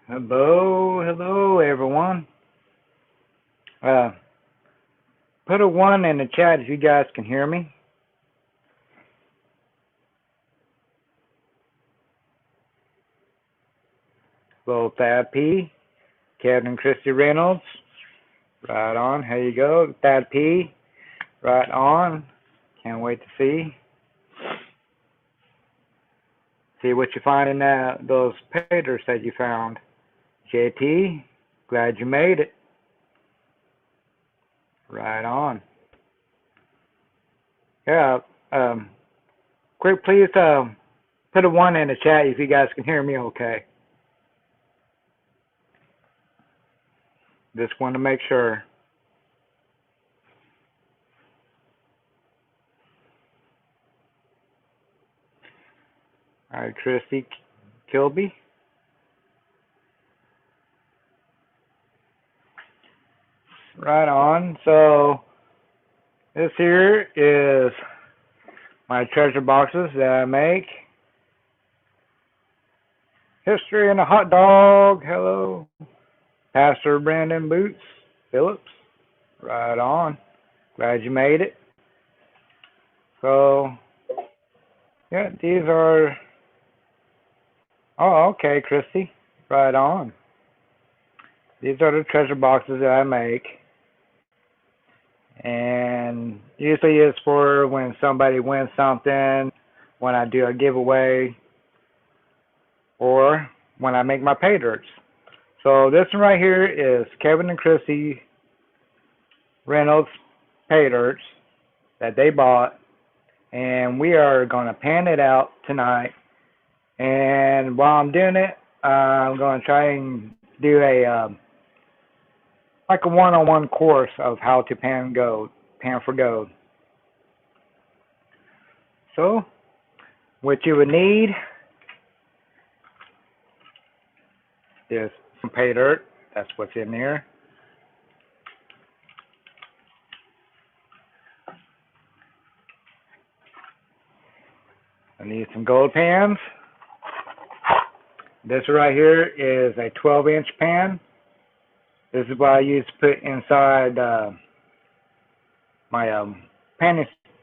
Hello everyone. Uh, Put a 1 in the chat if you guys can hear me. Hello Thad P, Kevin and Kristi Reynolds. Right on. Here you go. Thad P. Right on. Can't wait to see. See what you find in those paydirts that you found. JT, glad you made it. Right on. Yeah. Quick, please put a 1 in the chat if you guys can hear me okay. Just want to make sure. All right, Kristi Kilby. Right on. So this here is my treasure boxes that I make. History and a hot dog. Hello. Pastor Brandon Boots Phillips. Right on. Glad you made it. So, yeah, these are... Oh, okay, Kristi. Right on. These are the treasure boxes that I make. And usually it's for when somebody wins something, when I do a giveaway, or when I make my paydirts. So this one right here is Kevin and Kristi Reynolds paydirts that they bought, and we are going to pan it out tonight. And while I'm doing it, I'm going to try and do a like a one-on-one course of how to pan for gold. So what you would need is some paydirt. That's what's in there. I need some gold pans. This right here is a 12-inch pan. This is what I use to put inside my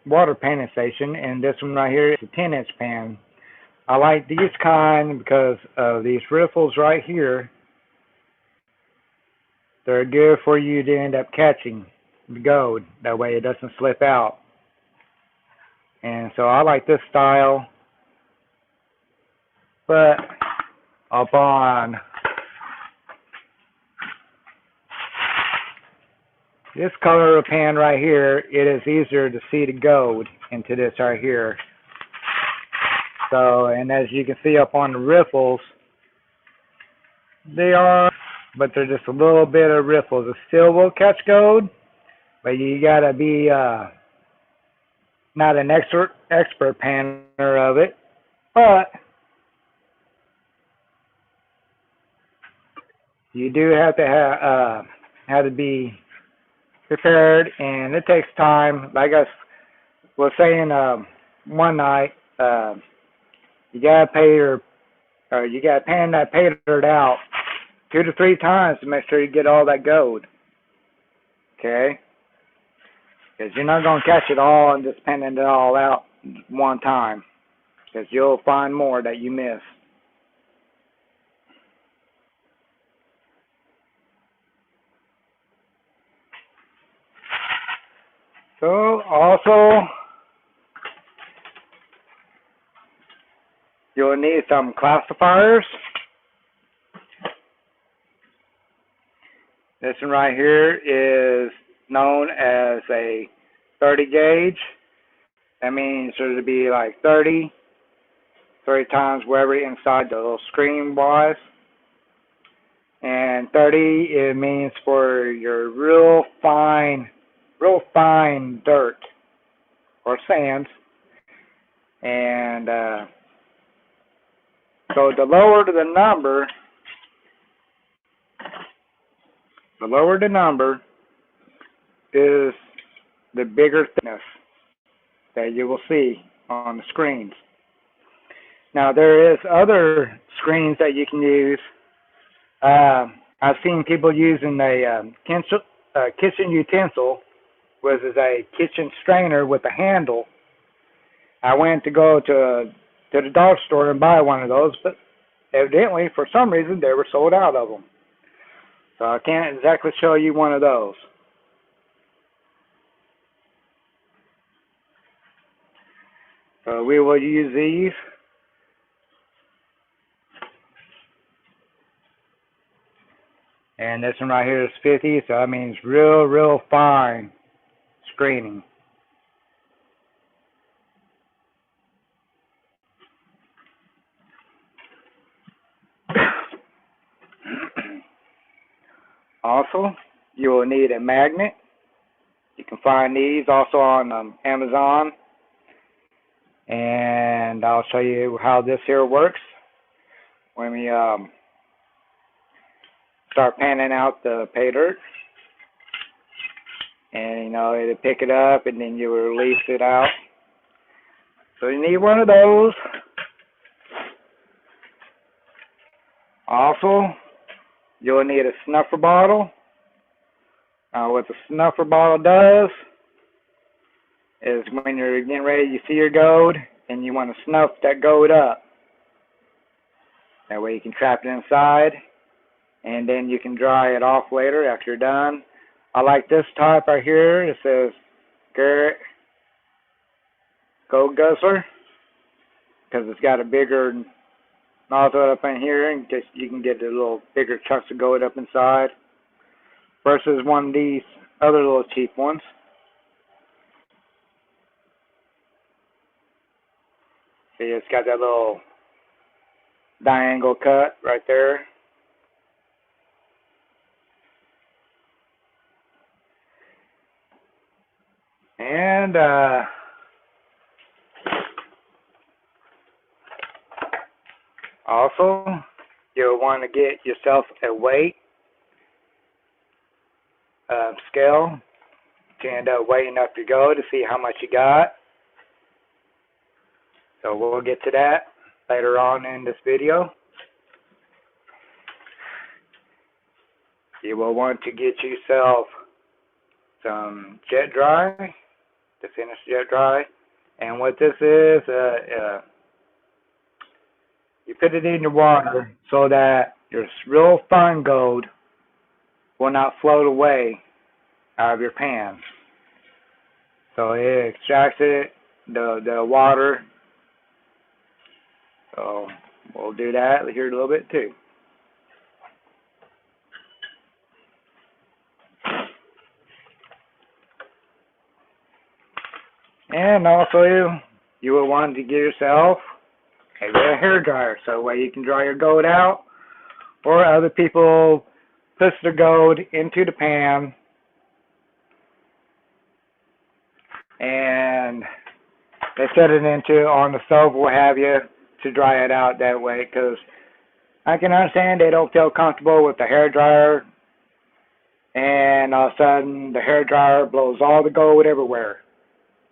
water panning station. And this one right here is a 10-inch pan. I like these kind because of these riffles right here. They're good for you to end up catching the gold. That way it doesn't slip out. And so I like this style. But up on this color of pan right here, it is easier to see the gold into this right here. So, and as you can see up on the riffles, but they're just a little bit of riffles. It still will catch gold, but you gotta be not an expert panner of it, but you do have to be prepared, and it takes time. Like I was saying one night, you gotta pan that paydirt out 2 to 3 times to make sure you get all that gold. Okay? Because you're not gonna catch it all and just panning it all out one time. Because you'll find more that you miss. So also, you'll need some classifiers. This one right here is known as a 30 gauge. That means there to be like 30 times wherever inside the little screen was. And 30, it means for your real fine dirt or sands. And so the lower the number is the bigger thickness that you will see on the screens. Now there is other screens that you can use I've seen people using a kitchen utensil, which is a kitchen strainer with a handle. I went to go to the dollar store and buy one of those, but evidently, for some reason, they were sold out of them. So I can't exactly show you one of those. So we will use these. And this one right here is 50, so that means real fine screening. Also, you will need a magnet. You can find these also on Amazon. And I'll show you how this here works. When we start panning out the pay dirt. And, you know, it'll pick it up and then you release it out. So you need one of those. Also, you'll need a snuffer bottle. What the snuffer bottle does is when you're getting ready to see your gold and you want to snuff that gold up. That way you can trap it inside and then you can dry it off later after you're done. I like this type right here. It says Garrett Gold Guzzler because it's got a bigger nozzle up in here in case you can get the little bigger chunks of gold up inside versus one of these other little cheap ones. See, it's got that little diagonal cut right there. And also, you'll want to get yourself a weight scale to end up weighing up your gold to see how much you got. So we'll get to that later on in this video. You will want to get yourself some jet dry, to finish jet dry. And what this is, you put it in your water so that your real fine gold will not float away out of your pan. So it extracts it, the water. So we'll do that here in a little bit too. And also, you will want to get yourself a hair dryer, so that way you can dry your gold out, or other people push the gold into the pan and they set it into on the stove, what have you, to dry it out that way, because I can understand they don't feel comfortable with the hair dryer and all of a sudden the hair dryer blows all the gold everywhere.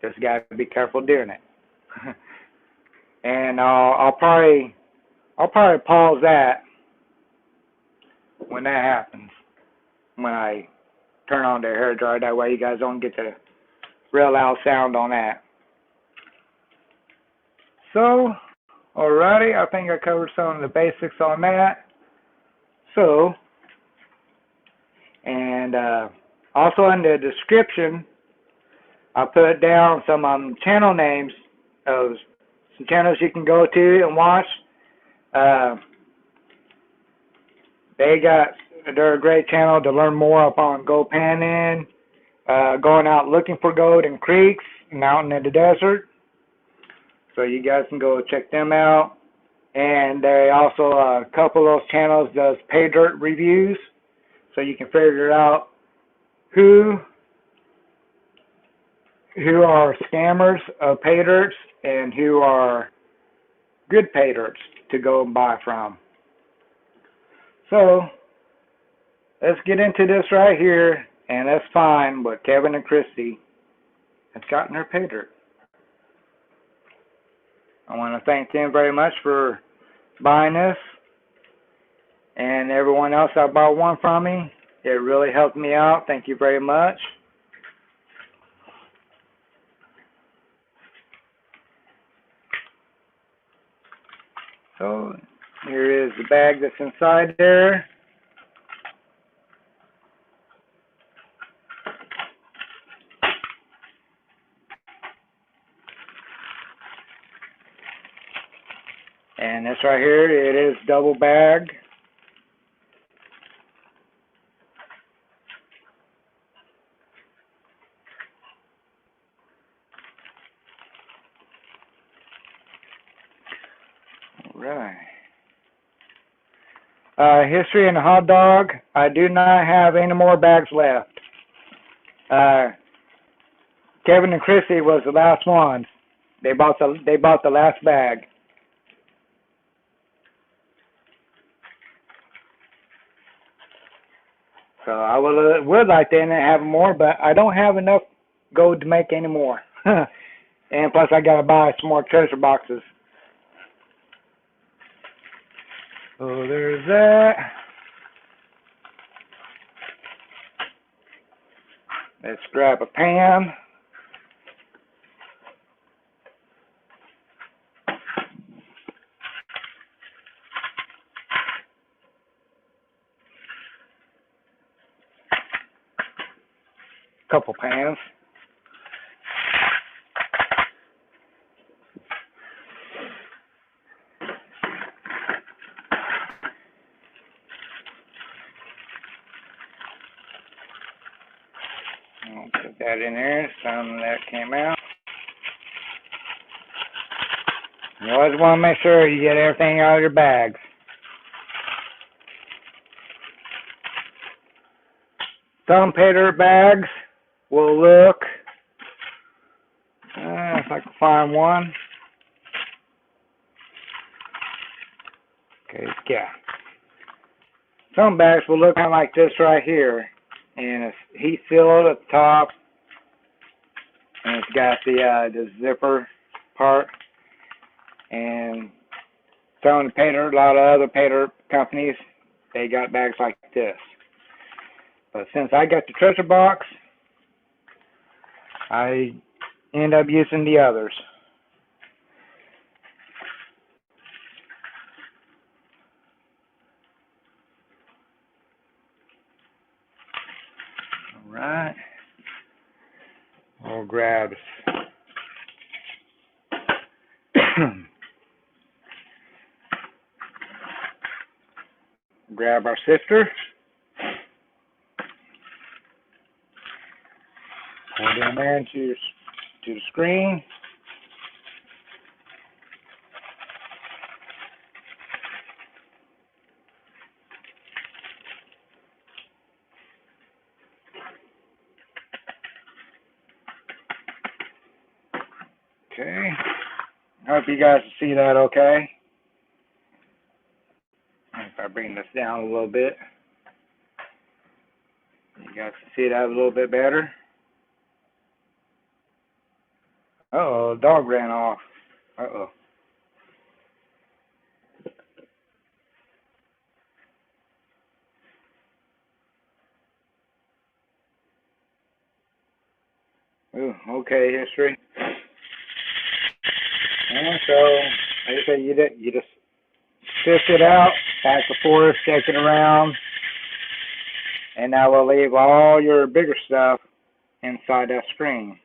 Just got to be careful doing it. And I'll probably pause that when that happens, when I turn on the hair dryer. That way you guys don't get the real loud sound on that. So, alrighty, I think I covered some of the basics on that. So, and also in the description, I put down some channel names of some channels you can go to and watch. They're a great channel to learn more upon gold panning, going out looking for gold in creeks and out in the desert. So you guys can go check them out. And they also, a couple of those channels does pay dirt reviews. So you can figure out who are scammers of pay dirts and who are good pay dirts to go and buy from. So let's get into this right here, and let's find what Kevin and Kristi have gotten their pay dirt. I want to thank them very much for buying this. And everyone else that bought one from me, it really helped me out. Thank you very much. So here is the bag that's inside there. And this right here, it is double bagged. Right. History and hot dog. I do not have any more bags left. Kevin and Kristi was the last ones. They bought the last bag. So I would like to have more, but I don't have enough gold to make any more. And plus, I gotta buy some more treasure boxes. So there's that. Let's grab a pan. Couple pans. I'll put that in there. Some of that came out. You always want to make sure you get everything out of your bags. Some paydirt bags will look, if I can find one. Okay, yeah. Some bags will look kind of like this right here. And it's heat sealed at the top. And it's got the zipper part. And some of the paydirt, a lot of other paydirt companies, they got bags like this. But since I got the treasure box, I end up using the others. Alright. We'll grab grab our sifter. Pull it in there to the screen. Okay. I hope you guys can see that okay. If I bring this down a little bit, you guys can see that a little bit better. Uh-oh, the dog ran off. Uh-oh. Ooh, okay, history. And so, like I said, you just sift it out, back and forth, shake it around, and that will leave all your bigger stuff inside that screen.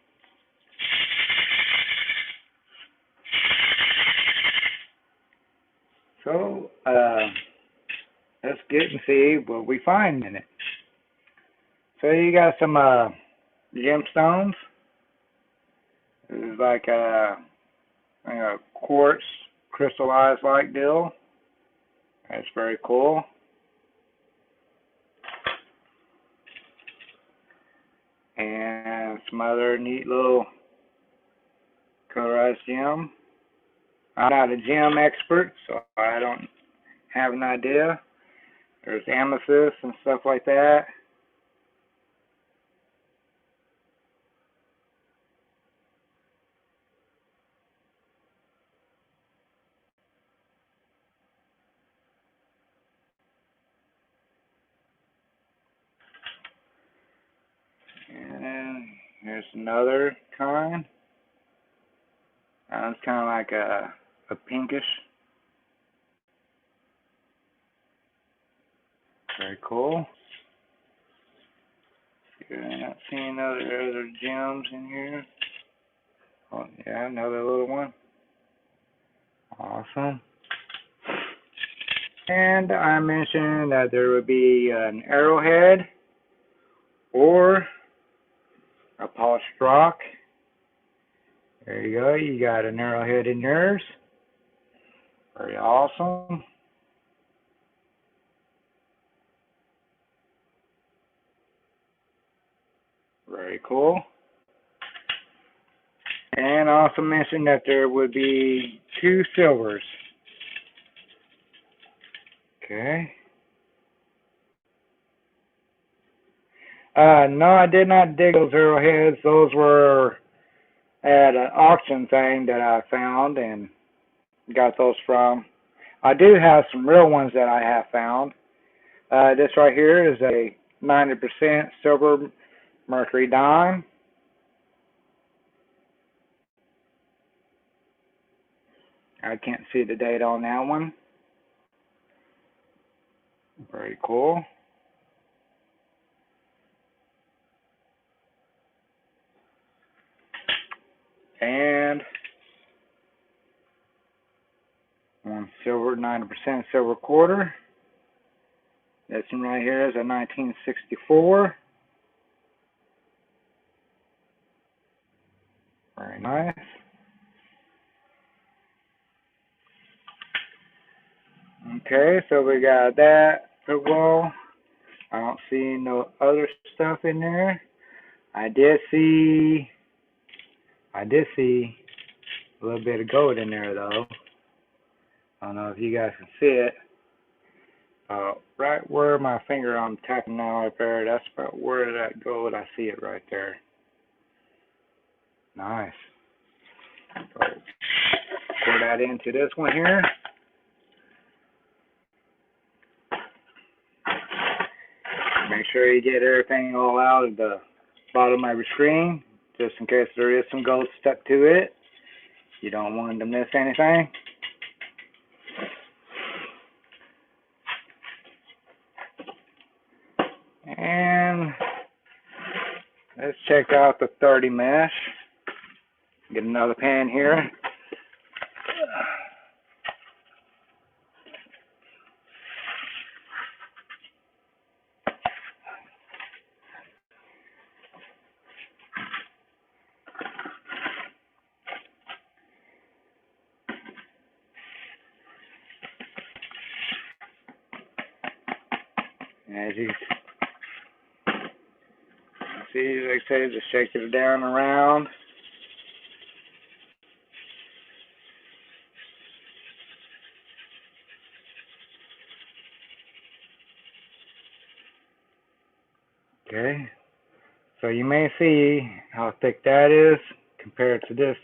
So, let's get and see what we find in it. So you got some gemstones. This is like a quartz crystallized like deal. That's very cool. And some other neat little colorized gem. I'm not a gem expert, so I don't have an idea. There's amethyst and stuff like that. Here's another kind. It's kind of like a pinkish. Very cool. I'm not seeing other gems in here. Oh, yeah, another little one. Awesome. And I mentioned that there would be an arrowhead or a polished rock. There you go. You got an arrowhead in yours. Very awesome. Very cool. And I also mentioned that there would be 2 silvers. Okay. No, I did not dig those arrowheads. Those were at an auction thing that I found and got those from. I do have some real ones that I have found. This right here is a 90% silver mercury dime. I can't see the date on that one. Very cool. And one silver, 90% silver quarter. This one right here is a 1964. Very nice. Okay, so we got that. Well, I don't see no other stuff in there. I did see a little bit of gold in there though. I don't know if you guys can see it. Right where my finger I'm tapping now right there, that's about where that gold, I see it right there. Nice. So, pour that into this one here. Make sure you get everything all out of the bottom of your screen, just in case there is some gold stuck to it. You don't want to miss anything. And let's check out the 30 mesh. Get another pan here. As you see, like I say, just shake it down around. Okay, so you may see how thick that is compared to this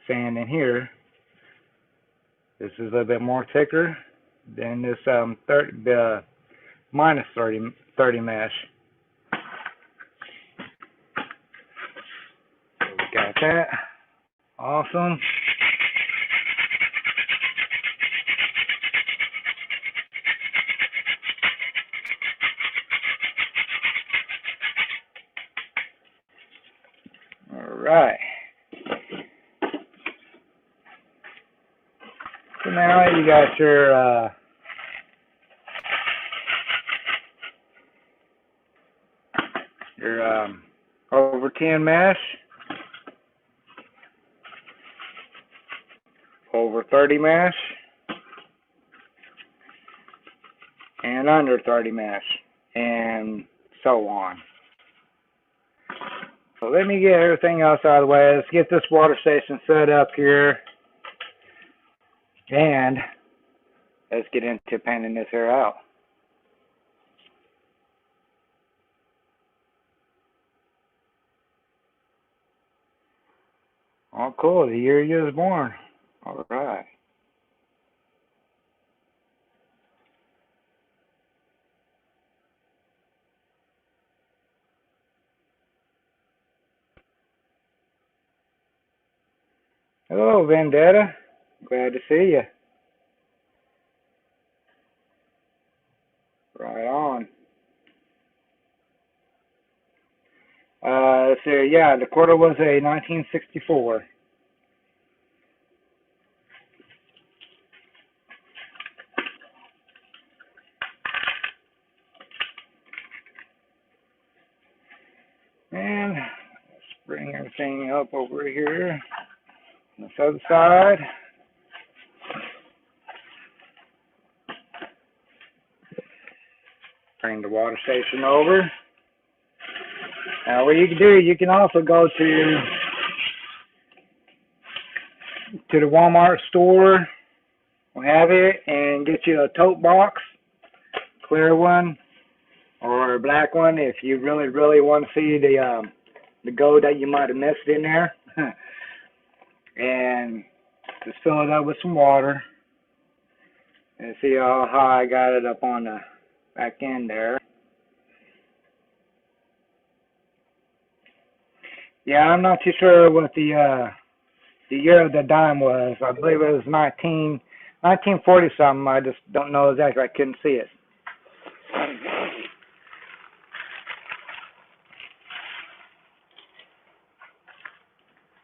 sand in here. This is a little bit more thicker than this minus 30 mesh. So we got that. Awesome. Alright. So now you got your over 10 mesh, over 30 mesh, and under 30 mesh, and so on. So let me get everything else out of the way. Let's get this water station set up here, and let's get into painting this here out. Oh, cool. The year you was born. All right. Hello, Vendetta. Glad to see you. Right on. So yeah, the quarter was a 1964. And let's bring everything up over here on this other side. Bring the water station over. Now what you can do, you can also go to the Walmart store, what have you, and get you a tote box, clear one or a black one if you really want to see the gold that you might have missed in there. And just fill it up with some water. And see how high I got it up on the back end there. Yeah, I'm not too sure what the year of the dime was. I believe it was 1940 something. I just don't know exactly. I couldn't see it.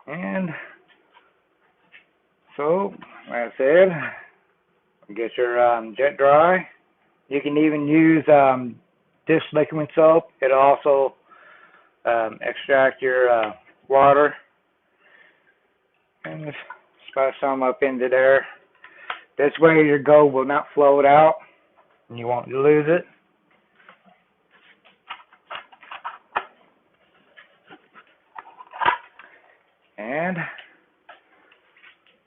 And so, like I said, get your jet dry. You can even use dish liquid soap. It'll also extract your water. And just splash some up into there. This way your gold will not float out and you won't lose it. And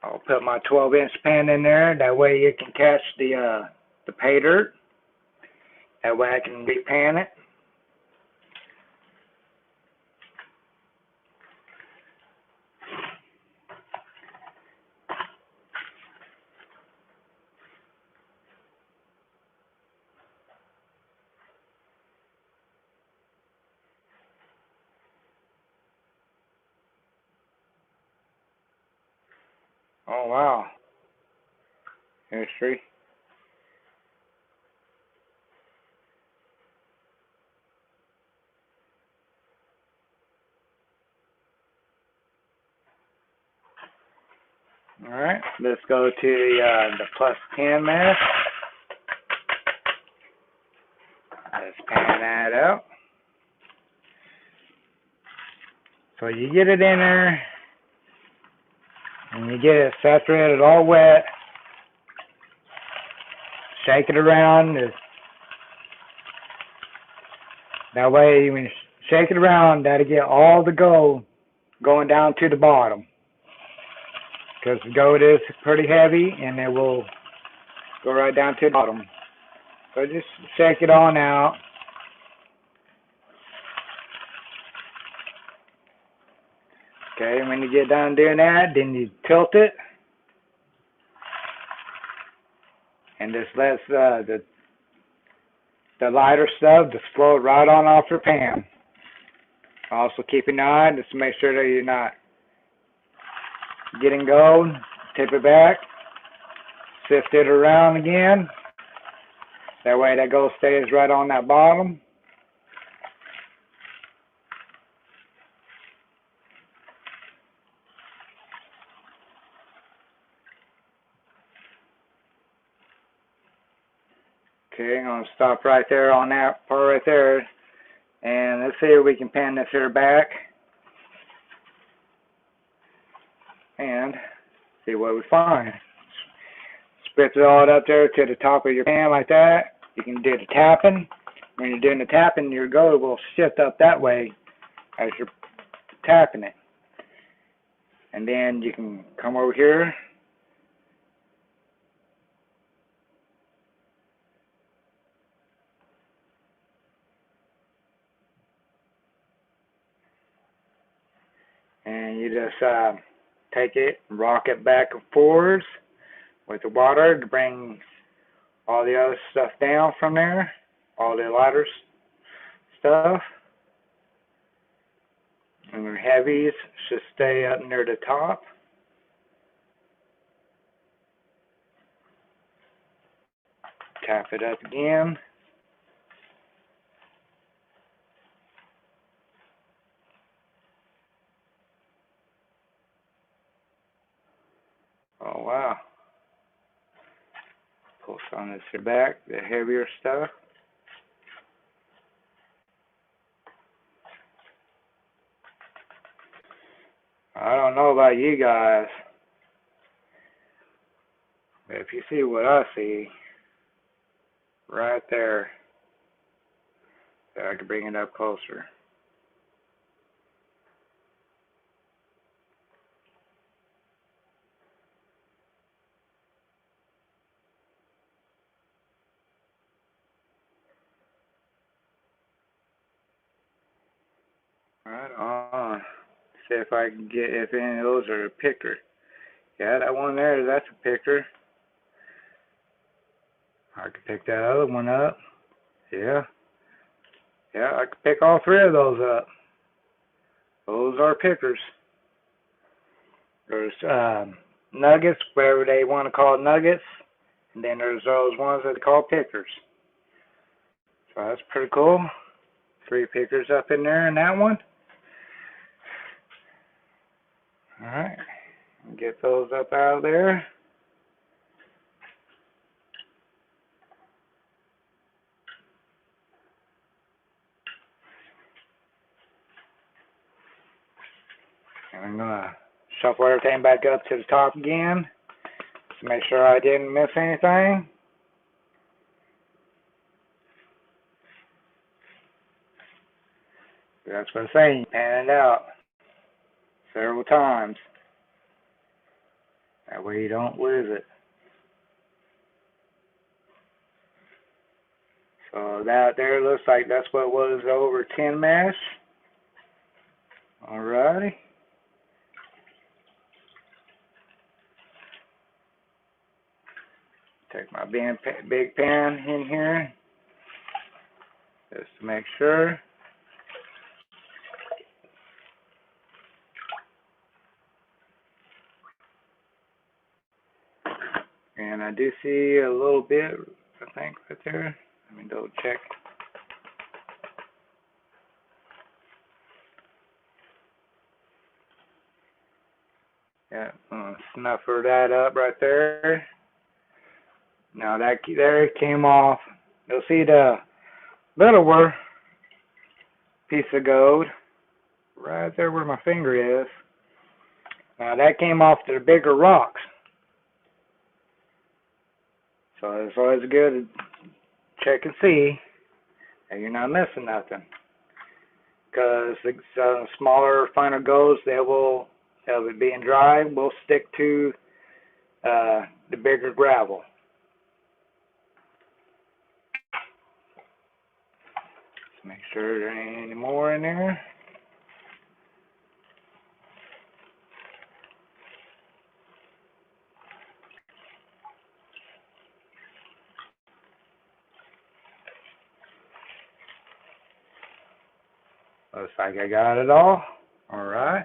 I'll put my 12-inch pan in there. That way you can catch the pay dirt. That way I can repan it. Oh wow. History. Alright, let's go to the plus 10 mask. Let's pan that out. So you get it in there, and you get it saturated, all wet. Shake it around. That way, when you shake it around, that'll get all the gold going down to the bottom. Because the gold is pretty heavy, and it will go right down to the bottom. So just shake it on out. Okay, when you get done doing that, then you tilt it. And just let the lighter stuff just float right on off your pan. Also keep an eye just to make sure that you're not getting gold. Tip it back. Sift it around again. That way that gold stays right on that bottom. Okay, I'm going to stop right there on that part right there. And let's see if we can pan this here back. And see what we find. Spritz it all up there to the top of your pan like that. You can do the tapping. When you're doing the tapping, your gold will shift up that way as you're tapping it. And then you can come over here. And you just take it, rock it back and forwards with the water to bring all the other stuff down from there, all the lighter stuff. And your heavies should stay up near the top. tap it up again. Oh wow. Pull some of this here back, the heavier stuff. I don't know about you guys, but if you see what I see right there, I can bring it up closer. Right on. See if I can get if any of those are a picker. Yeah, that one there, that's a picker. I can pick that other one up. Yeah. Yeah, I can pick all three of those up. Those are pickers. There's nuggets, whatever they want to call nuggets. And then there's those ones that they call pickers. So that's pretty cool. 3 pickers up in there in that one. Alright. Get those up out of there. And I'm going to shuffle everything back up to the top again to make sure I didn't miss anything. That's what I'm saying. Pan it out several times. That way you don't lose it. So that there looks like that's what was over 10 mesh. Alrighty. Take my big pan in here just to make sure. And I do see a little bit, I think, right there. Let me double check. Yeah, I'm gonna snuffer that up right there. Now that there came off. You'll see the littler piece of gold right there where my finger is. Now that came off the bigger rocks. So it's always good to check and see that you're not missing nothing. Because the smaller, finer golds, they will, of it being dry, will stick to the bigger gravel. Just make sure there ain't any more in there. Looks like I got it all. Alright.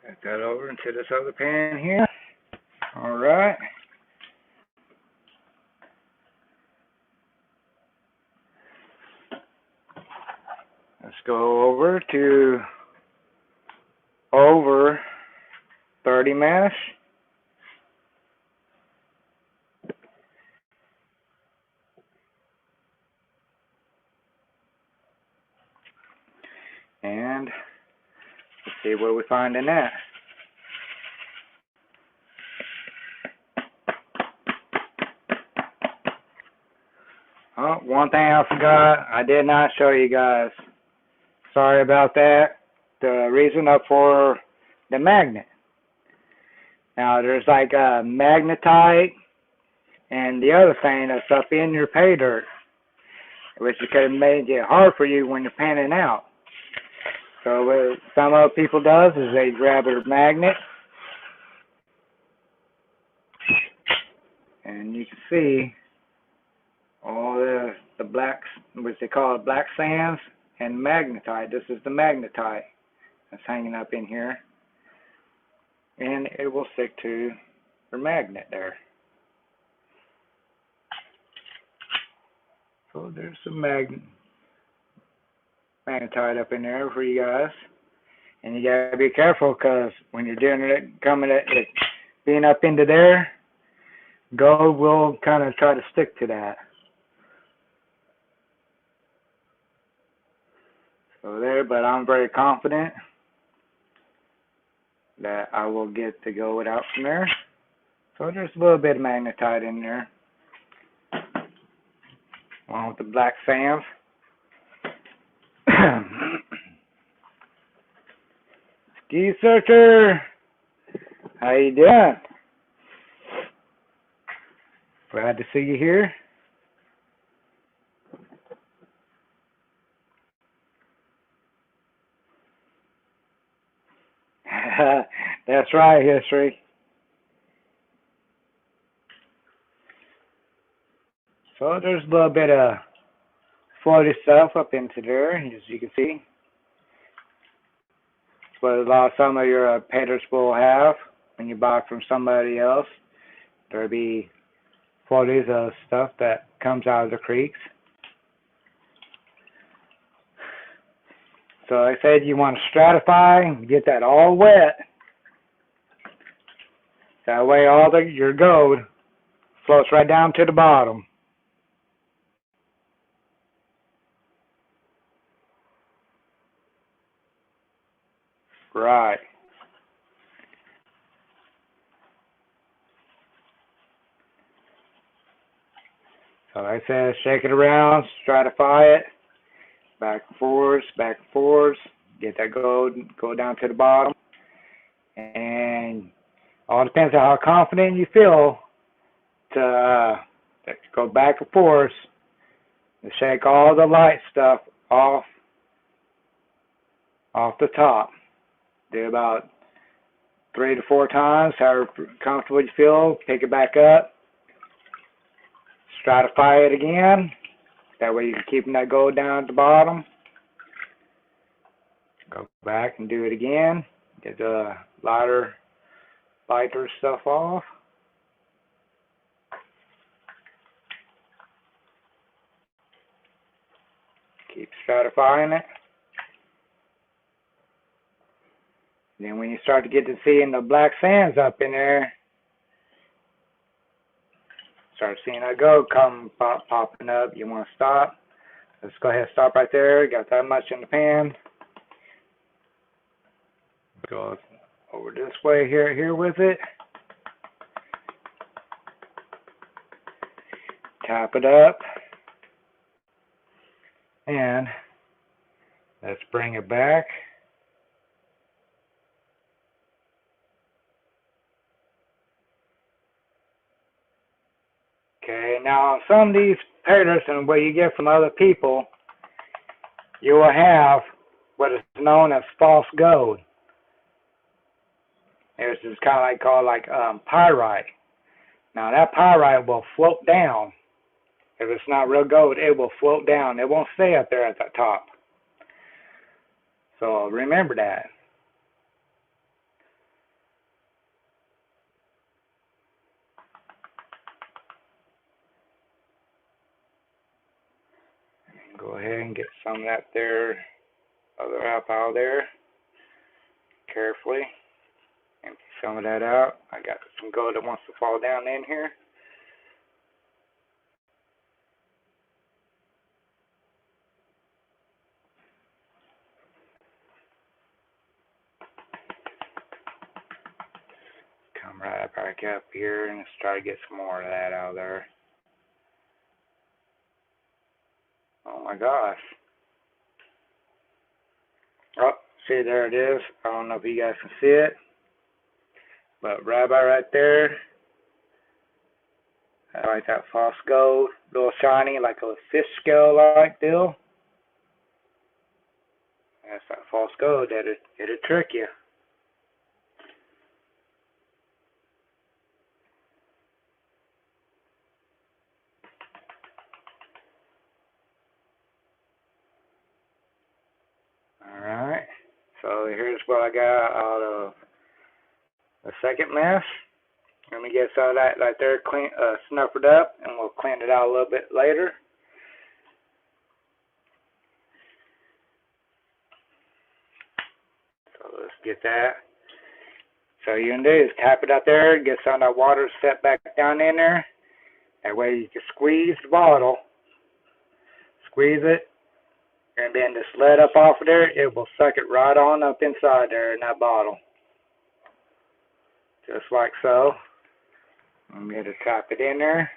Get that over into this other pan here. Alright. Let's go over to over 30 mesh. And let's see what we find in that. Oh, one thing I forgot, I did not show you guys. Sorry about that. The reason up for the magnet. Now there's like a magnetite and the other thing that's up in your pay dirt, which could have made it hard for you when you're panning out. So what some other people does is they grab a magnet, and you can see all the blacks, which they call it black sands, and magnetite. This is the magnetite that's hanging up in here, and it will stick to your magnet there. So there's some magnetite up in there for you guys, and you gotta be careful because when you're doing it, being up into there, gold will kind of try to stick to that. So there, but I'm very confident that I will get the gold out from there. So there's a little bit of magnetite in there, along with the black sands. Ski Searcher, how you doing? Glad to see you here. That's right, History. So there's a little bit of floaty stuff up into there, as you can see. It's what some of your paydirts will have when you buy from somebody else. There'll be floaties of stuff that comes out of the creeks. So I said you want to stratify, get that all wet. That way all your gold floats right down to the bottom. Right. So like I said, shake it around, stratify it, back and forwards, get that gold, go down to the bottom. And all depends on how confident you feel to go back and forth and shake all the light stuff off the top. Do about 3 to 4 times, however comfortable you feel. Pick it back up, stratify it again. That way you can keep that gold down at the bottom. Go back and do it again. Get the lighter stuff off. Keep stratifying it. And then when you start to get to seeing the black sands up in there, start seeing that gold come popping up, you want to stop. Let's go ahead and stop right there. Got that much in the pan. Go over this way here with it. Tap it up. And let's bring it back. Okay, now some of these paydirts and what you get from other people, you will have what is known as false gold. This is kind of called pyrite. Now that pyrite will float down. If it's not real gold, it will float down. It won't stay up there at the top. So remember that. Go ahead and get some of that there, other half out there, carefully. Empty some of that out. I got some gold that wants to fall down in here. Come right back up here and let's try to get some more of that out of there. Oh my gosh. Oh, see, there it is. I don't know if you guys can see it, but right there, I like that false gold, a little shiny, like a fish scale like deal. That's that false gold, it'll trick you. Alright, so here's what I got out of the second mess. Let me get some of that right there clean, snuffered up, and we'll clean it out a little bit later. So let's get that. So you can do is tap it out there, get some of that water set back down in there. That way you can squeeze the bottle, squeeze it, and then just let up off of there. It will suck it right on up inside there in that bottle. Just like so. I'm going to tap it in there.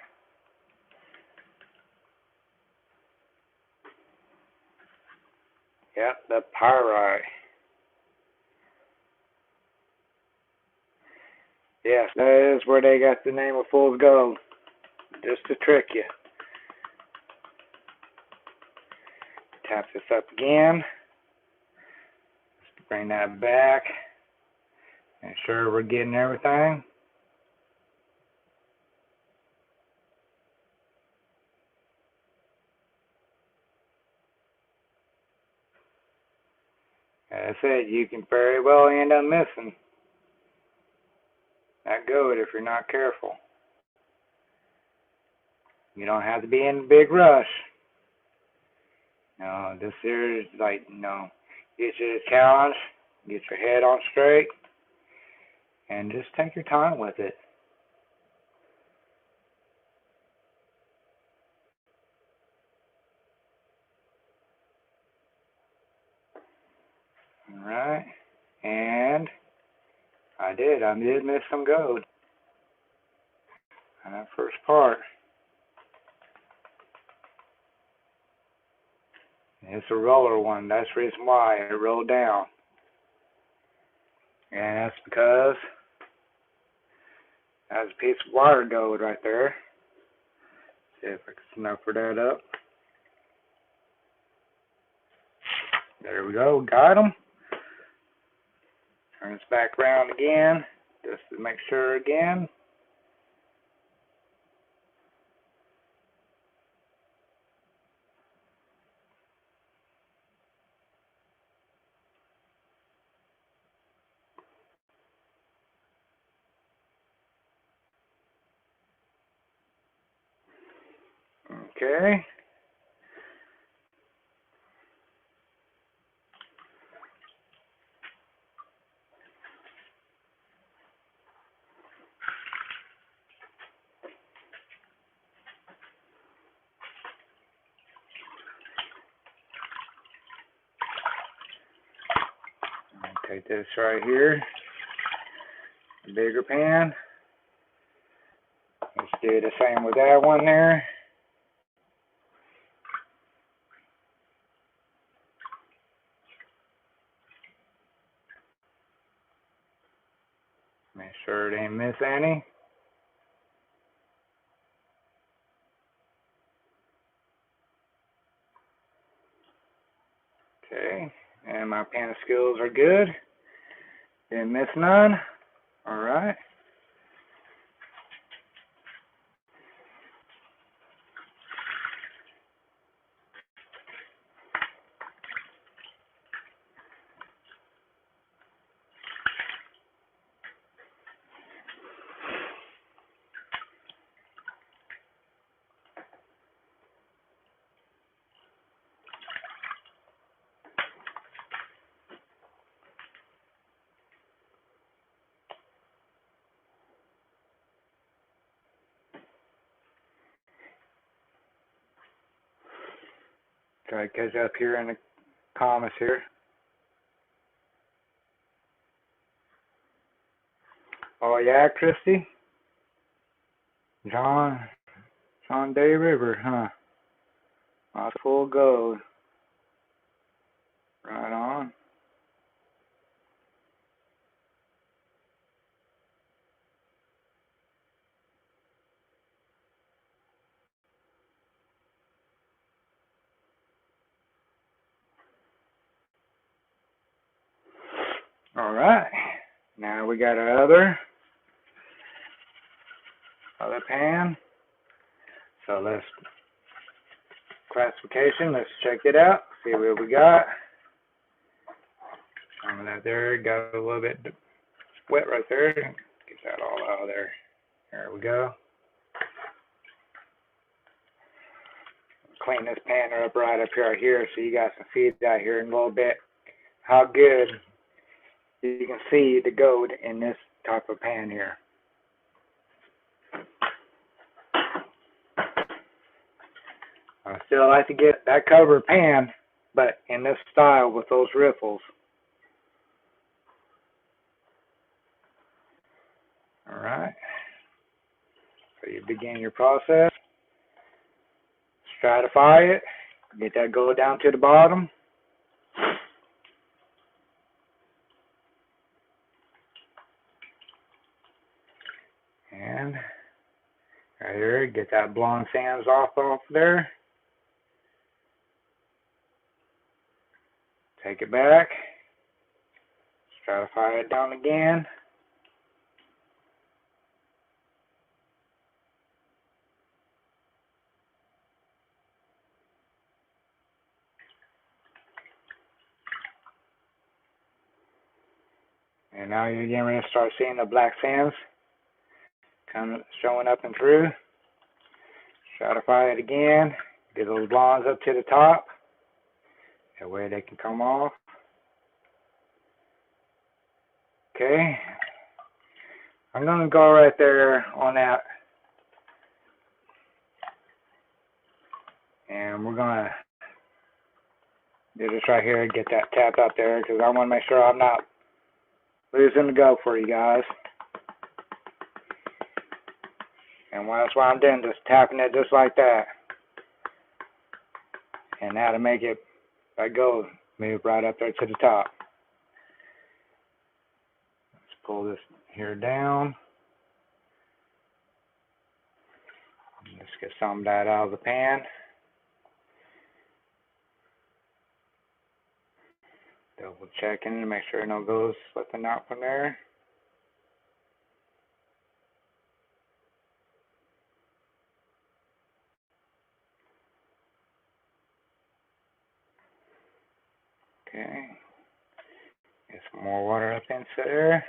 Yep, the pyrite. Yes, that is where they got the name of Fool's Gold. Just to trick you. Tap this up again. Just bring that back. Make sure we're getting everything. As I said, you can very well end up missing that gold if you're not careful. You don't have to be in a big rush. No, this here is like, get you a challenge, get your head on straight, and just take your time with it. Alright, and I did miss some gold on that first part. It's a roller one, that's the reason why it rolled down. And that's because that's a piece of water gold right there. See if I can snuffer that up. There we go, got them. Turn this back around again, just to make sure again. Okay. Take this right here, the bigger pan. Let's do the same with that one there. Make sure it ain't miss any. Okay, and my pan skills are good. Didn't miss none. Alright. Try to catch up here in the comments here. Oh yeah, Kristi? John Day River, huh? That's full gold. Right on. we got our other pan. So let's classification. Let's check it out. See what we got. Some of that there got a little bit wet right there. Get that all out of there. There we go. Clean this pan up right up here so you guys can see it out here in a little bit. How good you can see the gold in this type of pan here. I still like to get that covered pan, but in this style with those riffles. Alright. So you begin your process. Stratify it. Get that gold down to the bottom. And right here, get that blonde sands off there. Take it back. Stratify it down again. And now you're getting ready to start seeing the black sands kind of showing up and through. Stratify it again. Get those blondes up to the top. That way they can come off. Okay. I'm going to go right there on that. And we're going to do this right here and get that tapped out there because I want to make sure I'm not losing the go for you guys. And that's why I'm doing, just tapping it just like that. And now to make it, that gold move right up there to the top. Let's pull this here down. Let's get some of that out of the pan. Double checking to make sure no goes slipping out from there. Okay. Get some more water up into there.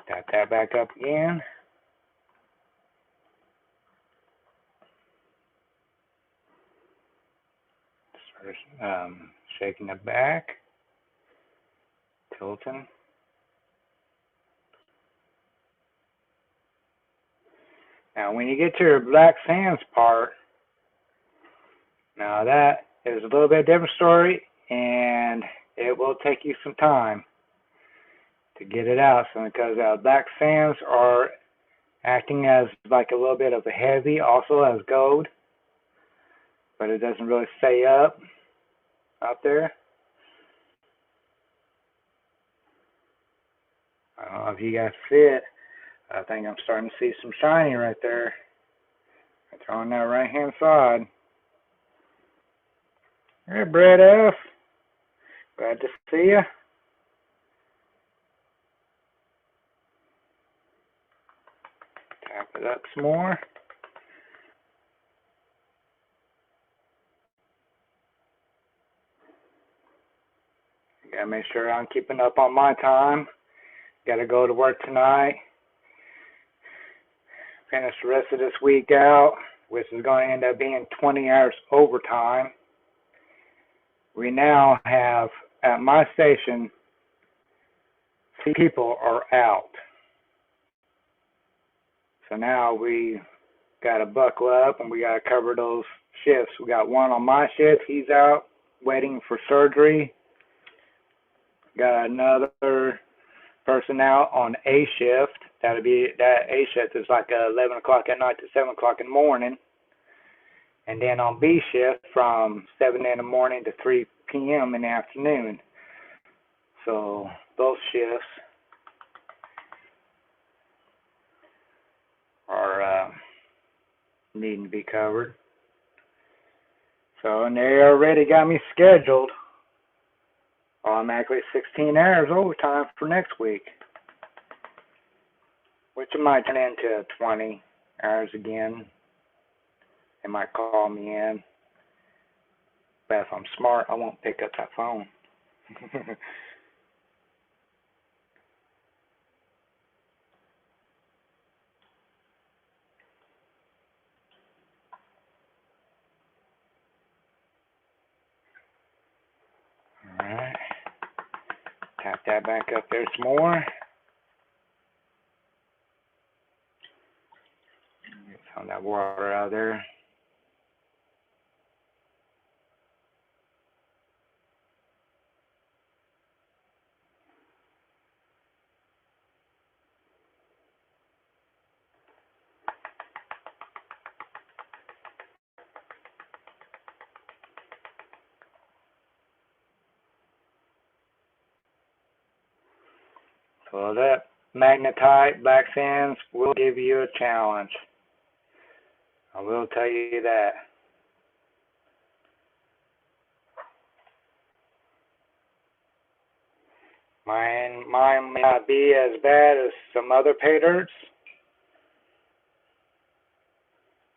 Tap that back up again. Start shaking it back. Tilting. Now when you get to your black sands part, now that is a little bit different story and it will take you some time to get it out. So because black sands are acting as like a little bit of a heavy, also as gold, but it doesn't really stay up out there. I don't know if you guys see it. I think I'm starting to see some shiny right there. It's on that right hand side. Hey, Brett F. Glad to see you. Tap it up some more. Gotta make sure I'm keeping up on my time. Gotta go to work tonight. Finish the rest of this week out, which is going to end up being 20 hours overtime. We now have, at my station, 2 people are out. So now we got to buckle up and we got to cover those shifts. We got one on my shift. He's out waiting for surgery. Got another person out on A shift. That A shift is like 11 o'clock at night to 7 o'clock in the morning. And then on B shift from 7 in the morning to 3 p.m. in the afternoon. So those shifts are needing to be covered. So, and they already got me scheduled automatically 16 hours overtime for next week. which it might turn into 20 hours again. They might call me in. But if I'm smart, I won't pick up that phone. Alright. Tap that back up there some more. Get some of that water out of there. So that magnetite black sands will give you a challenge. I will tell you that. Mine may not be as bad as some other pay dirts,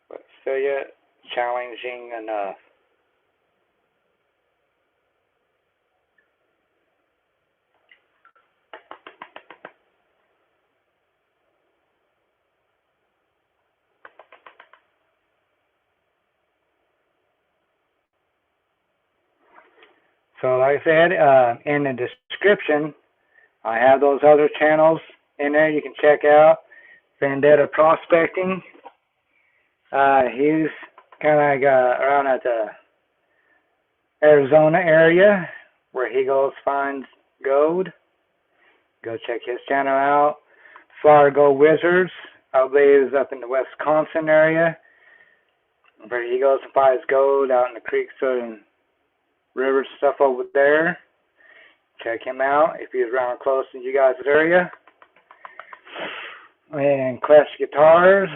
but still yet challenging enough. So like I said, in the description, I have those other channels in there you can check out. Vendetta Prospecting. He's kind of like around at the Arizona area where he goes finds gold. Go check his channel out. Florida Gold Wizards, I believe, is up in the Wisconsin area, where he goes and finds gold out in the creeks and rivers and stuff over there. Check him out if he's around close in you guys' area. And Klesh Guitars,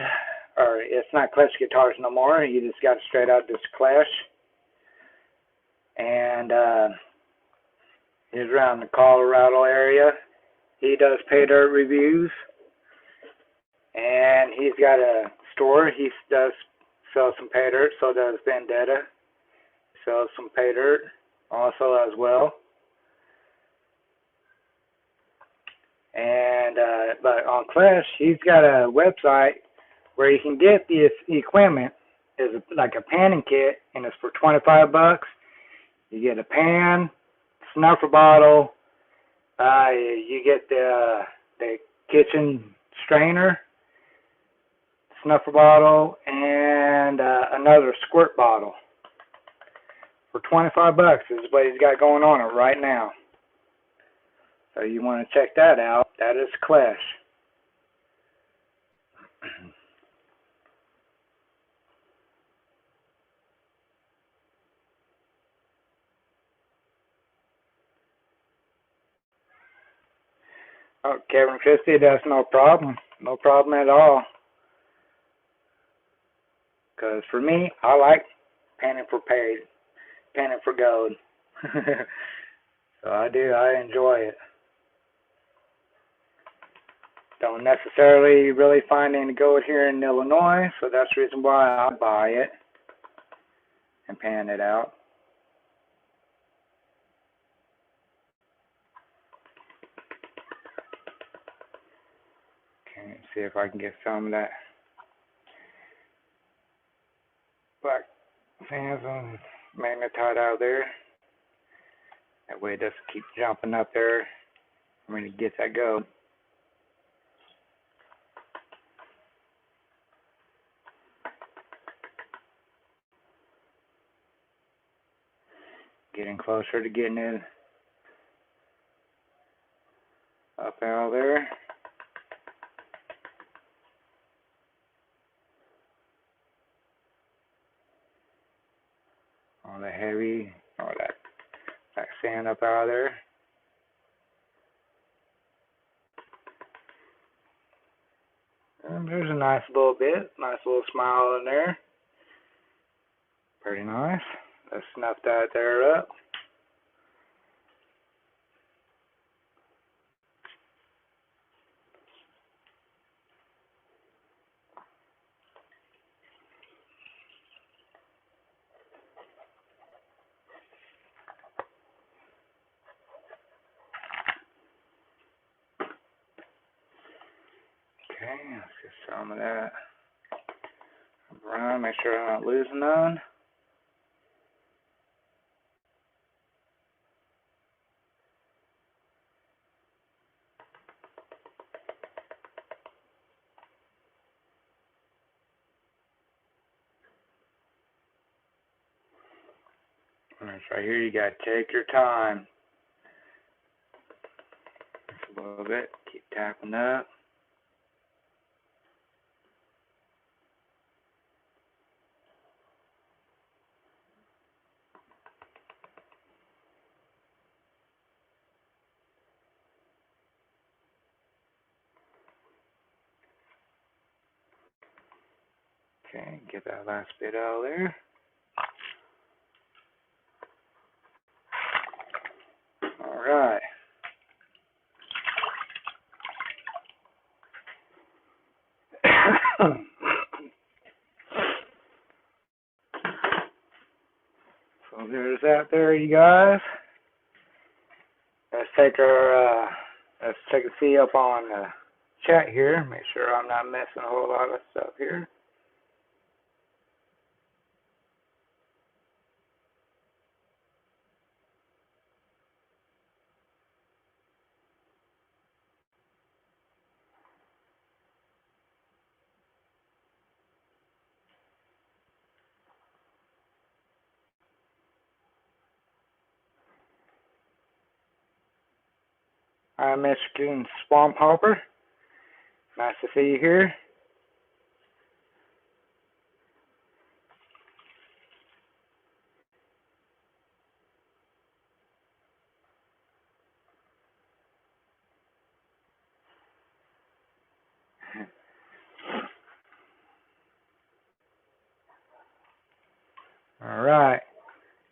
or it's not Klesh Guitars no more. He just got it straight out this Klesh. And he's around the Colorado area. He does pay dirt reviews. And he's got a store. He does sell some pay dirt, so does Vendetta. Sells some pay dirt also as well. And but on Klesh, he's got a website where you can get this equipment. It's like a panning kit, and it's for $25. You get a pan, snuffer bottle. You get the kitchen strainer, snuffer bottle, and another squirt bottle for $25. This is what he's got going on it right now. So you want to check that out. That is Klesh. Oh, Kevin Kristi, that's no problem. No problem at all. Because for me, I like panning for gold. So I do. I enjoy it. Don't necessarily really find any gold here in Illinois, so that's the reason why I buy it and pan it out. Okay, let's see if I can get some of that black sands and magnetite out of there. That way it doesn't keep jumping up there when it gets that gold. Getting closer to getting it up out of there. All the heavy, all that sand up out of there. And there's a nice little bit, nice little smile in there. Pretty nice. Let's snuff that there up. let's get some of that around, make sure I'm not losing none. Right here, you gotta take your time. Just a little bit, keep tapping up. Okay, get that last bit out of there. All right. So there's that there, you guys. Let's take a see up on the chat here. Make sure I'm not missing a whole lot of stuff here. Hi, Michigan Swamp Hopper. Nice to see you here. All right,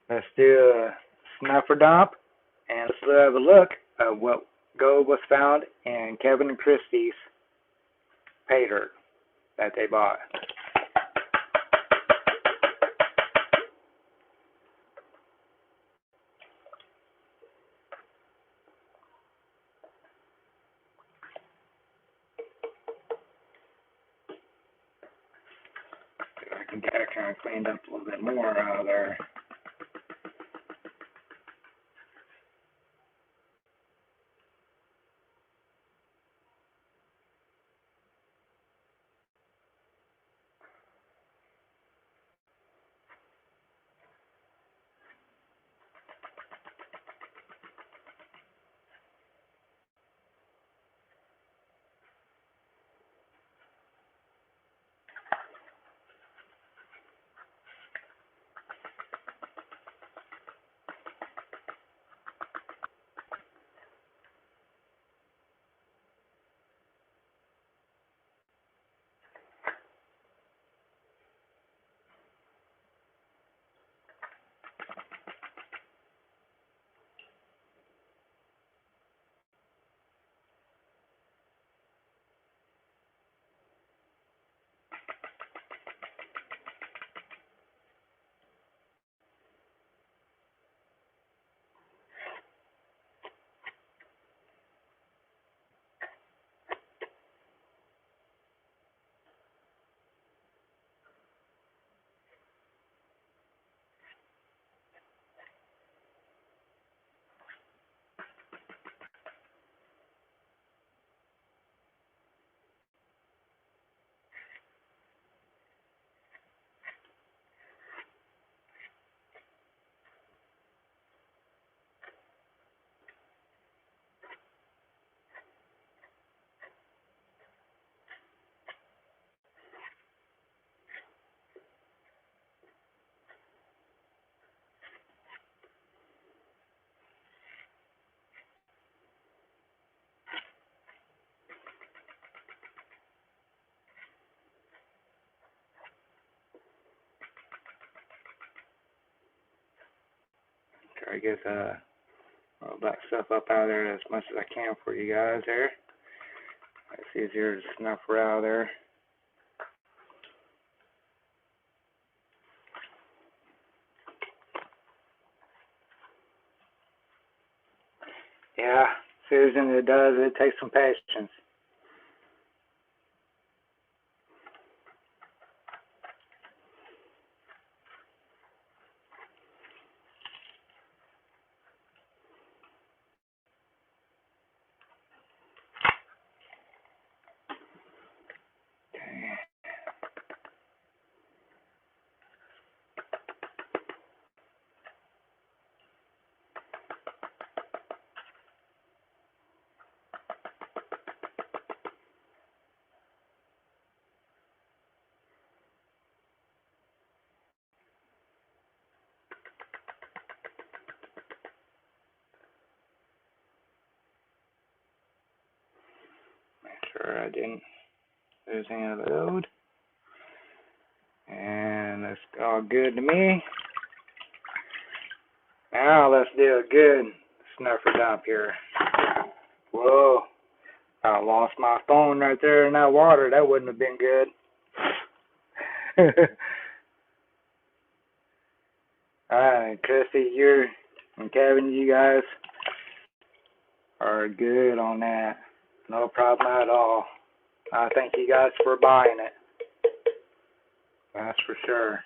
let's do a snuffer dump, and let's have a look at what gold was found in Kevin and Kristi's paydirt that they bought. I can get that kind of cleaned up a little bit more out of there. Try to get all that stuff up out of there as much as I can for you guys there. It's easier to snuff out of there. Yeah, Susan, it takes some patience. sure I didn't lose any of the load. And that's all good to me. Now let's do a good snuffer dump here. Whoa. I lost my phone right there in that water. That wouldn't have been good. Alright, Kristi, and Kevin, you guys are good on that. No problem at all. I thank you guys for buying it. That's for sure.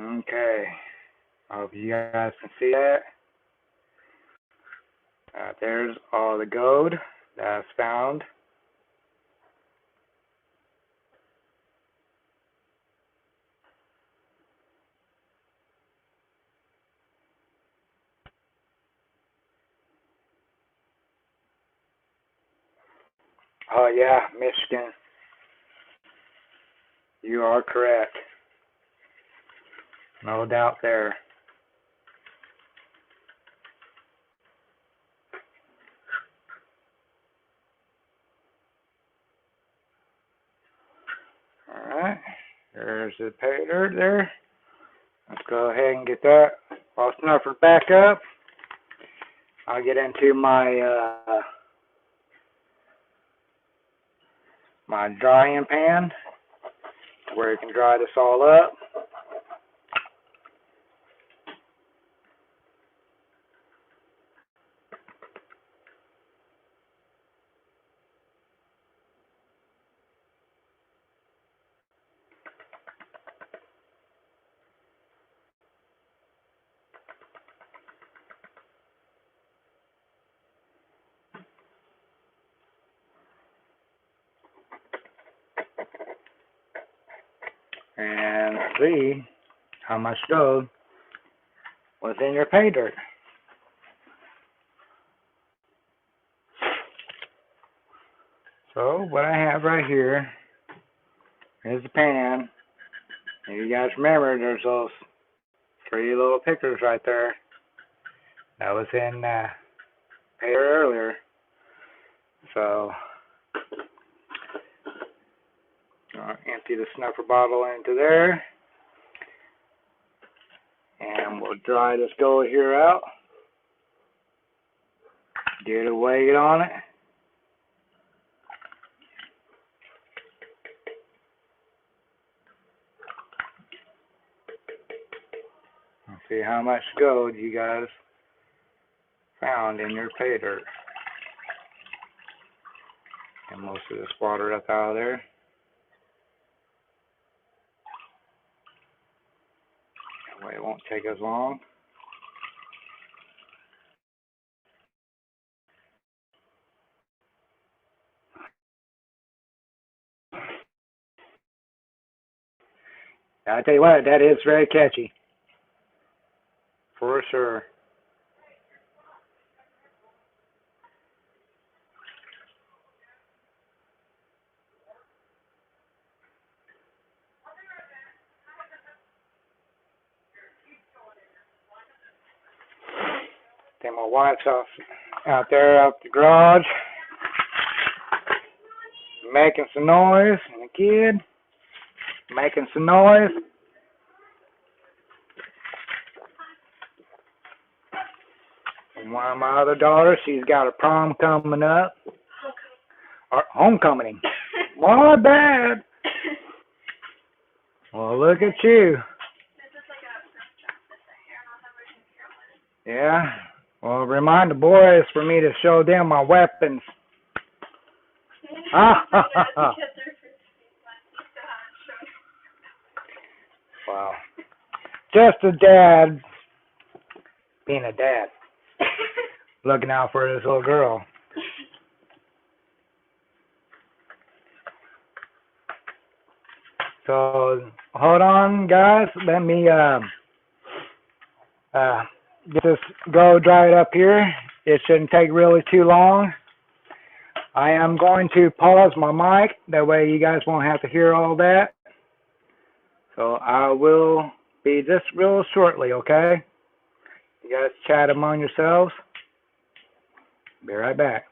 Okay. I hope you guys can see that. There's all the gold that's found. Oh yeah, Michigan. You are correct. No doubt there. Alright. There's the pay dirt there. Let's go ahead and get that all snuffered back up. I'll get into my my drying pan where you can dry this all up. And see how much gold was in your pay dirt. So what I have right here is the pan. And you guys remember there's those 3 little pickers right there. That was in pay dirt earlier. So I'll empty the snuffer bottle into there. And we'll dry this gold here out. Get a weight on it. And see how much gold you guys found in your pay dirt. Get most of this water up out of there. That way it won't take as long. I tell you what, that is very catchy. For sure. I think my wife's out there out the garage making some noise, and the kid making some noise. And one of my other daughters, she's got a prom coming up. Or homecoming. My bad. Well, look at you. Yeah. Well, remind the boys for me to show them my weapons. Wow. Just a dad being a dad. Looking out for this little girl. So hold on, guys. Let me Get this go dried up here. It shouldn't take really too long. I am going to pause my mic. That way you guys won't have to hear all that. So I will be just real shortly, okay? You guys chat among yourselves. Be right back.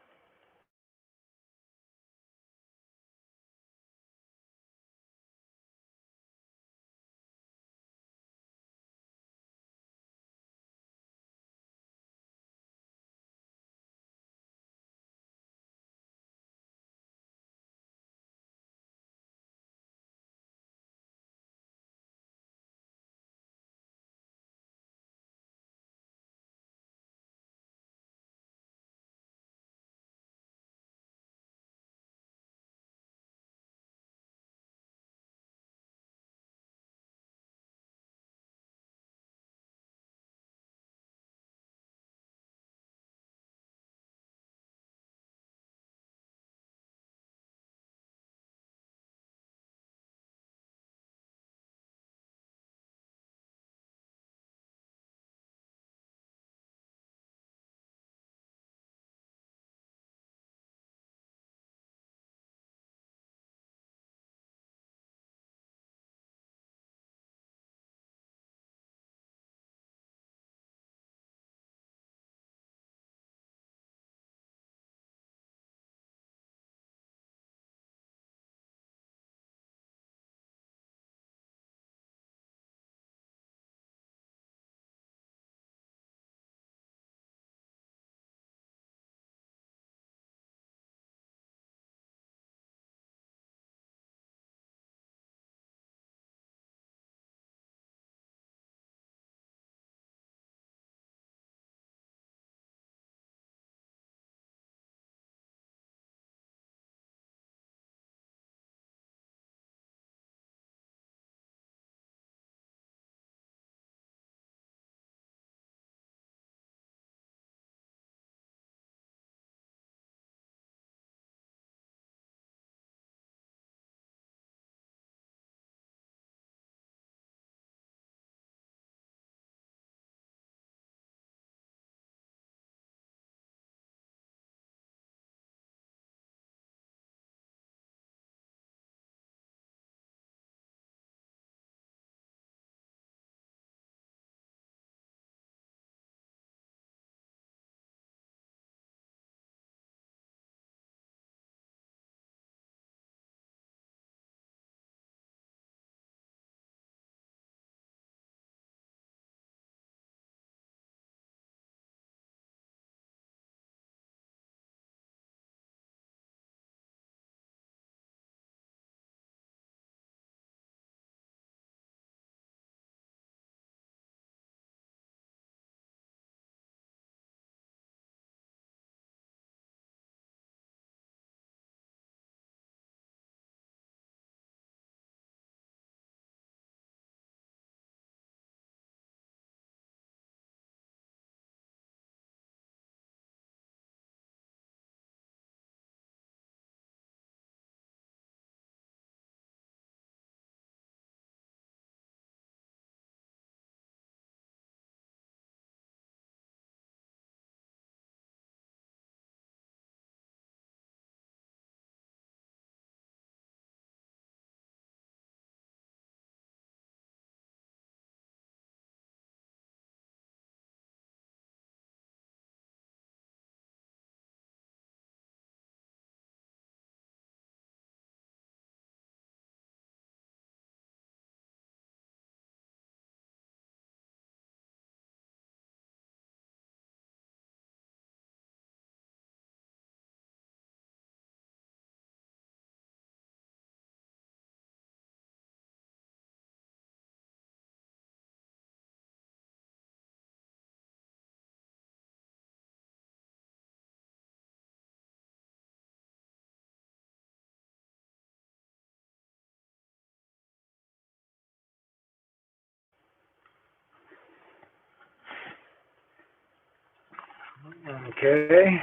Okay.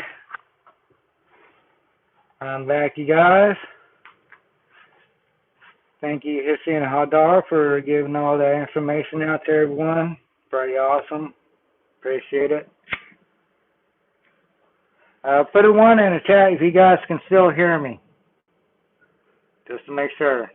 I'm back, you guys. Thank you, Hissy and Hadar, for giving all that information out to everyone. Pretty awesome. Appreciate it. Put a 1 in the chat if you guys can still hear me, just to make sure.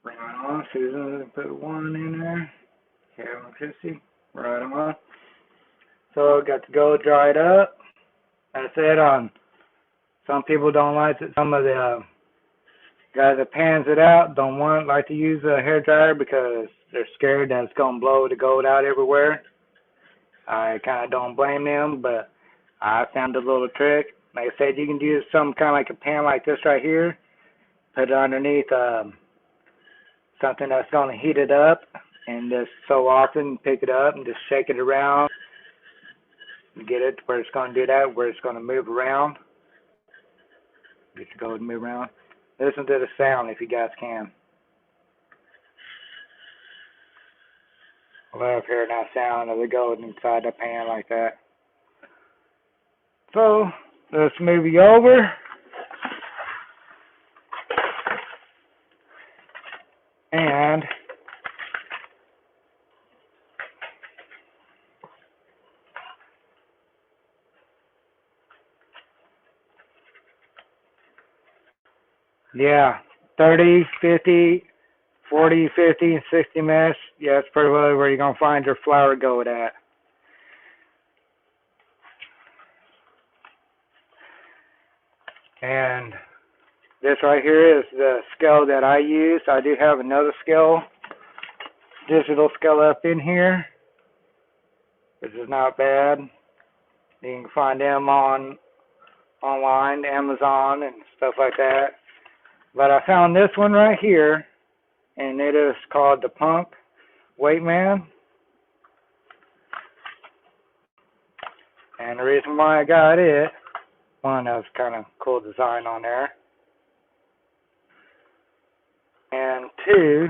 Right on. Susan, put 1 in there. Kevin, Kristi, right on. So got to go dry it up. I said some people don't like it. Some of the guys that pans it out don't like to use a hair dryer because they're scared that it's gonna blow the gold out everywhere. I kind of don't blame them, but I found a little trick. Like I said, you can use some kind of like a pan like this right here. Put it underneath something that's gonna heat it up, and just so often pick it up and just shake it around. Get it to where it's going to do that, where it's going to move around. Get your gold to move around. Listen to the sound if you guys can. I love hearing that sound of the gold inside the pan like that. So, let's move you over. And yeah, 30, 50, 40, 50, and 60 minutes. Yeah, that's pretty well where you're going to find your flour gold at. And this right here is the scale that I use. I do have another scale, digital scale up in here, which is not bad. You can find them online, Amazon, and stuff like that. But I found this one right here, and it is called the Punk Weightman. And the reason why I got it, one, that was kind of cool design on there. And two,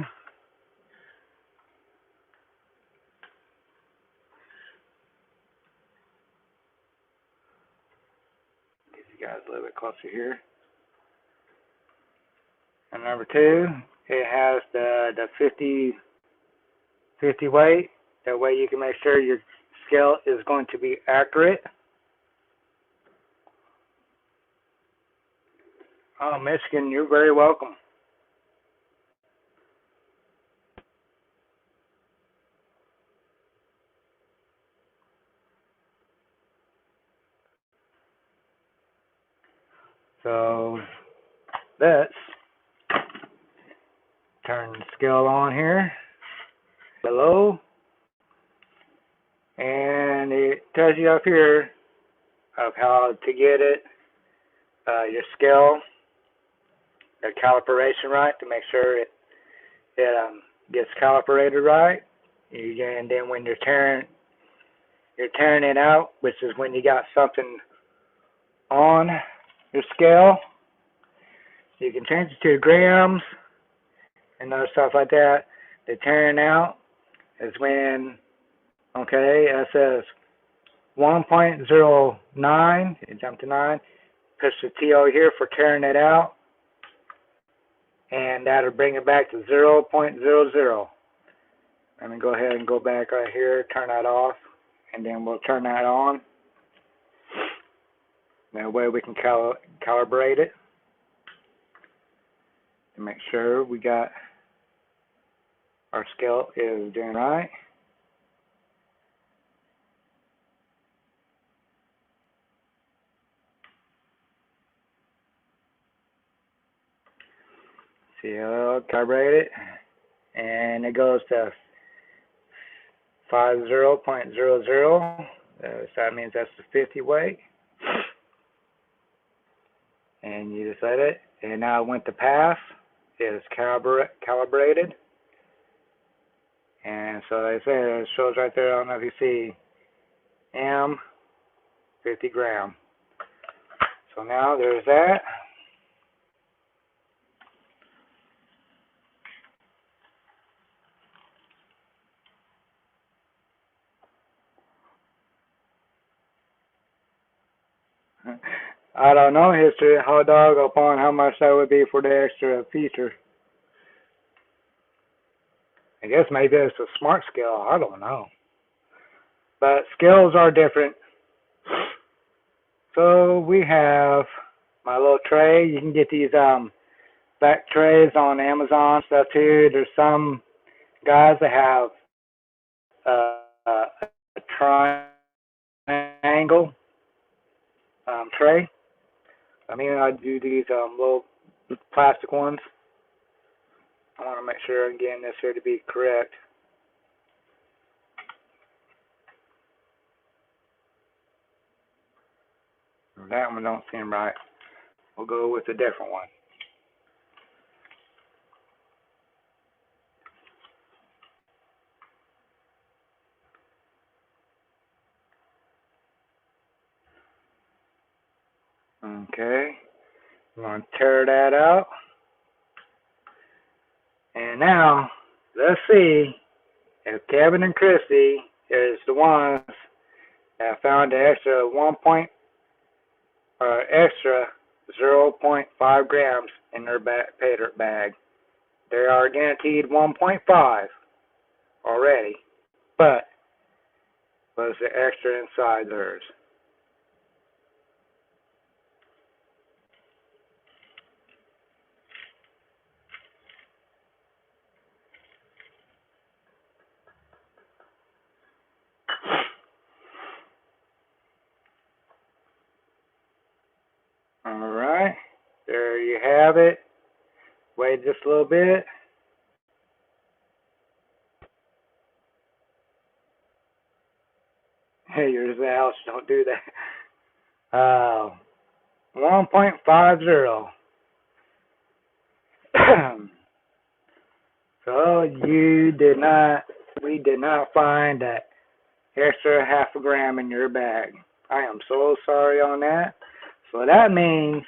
get you guys a little bit closer here. And number two, it has the 50 weight. That way you can make sure your scale is going to be accurate. Oh, Michigan, you're very welcome. So let's turn the scale on here below, and it tells you up here of how to get it, your scale, the calibration right, to make sure it gets calibrated right. And then when you're tearing it out, which is when you got something on your scale, you can change it to grams and other stuff like that. The tearing out is when, okay, it says 1.09, you jump to 9, push the TO here for tearing it out, and that'll bring it back to 0.00. Let me go ahead and go back right here, turn that off, and then we'll turn that on. That way we can calibrate it to make sure we got our scale is doing right. See how I'll calibrate it, and it goes to 50.00. So that means that's the 50 weight. And you just let it, and now it went to pass. It is calibrated. And so like I said, it shows right there, I don't know if you see, 50 gram. So now there's that. I don't know history of hot dog upon how much that would be for the extra feature. I guess maybe it's a smart skill. I don't know. But skills are different. So we have my little tray. You can get these back trays on Amazon stuff too. There's some guys that have a triangle tray. I mean, I do these little plastic ones. I want to make sure I'm getting this here to be correct. That one don't seem right. We'll go with a different one. Okay. I'm going to tear that out. And now, let's see if Kevin and Kristi is the ones that found the extra extra 0.5 grams in their pay dirt bag. They are guaranteed 1.5 already, but what's the extra inside theirs? Alright, there you have it. Wait just a little bit. Hey, you're the house, don't do that. 1.50. So we did not find that extra half a gram in your bag. I am so sorry on that. So that means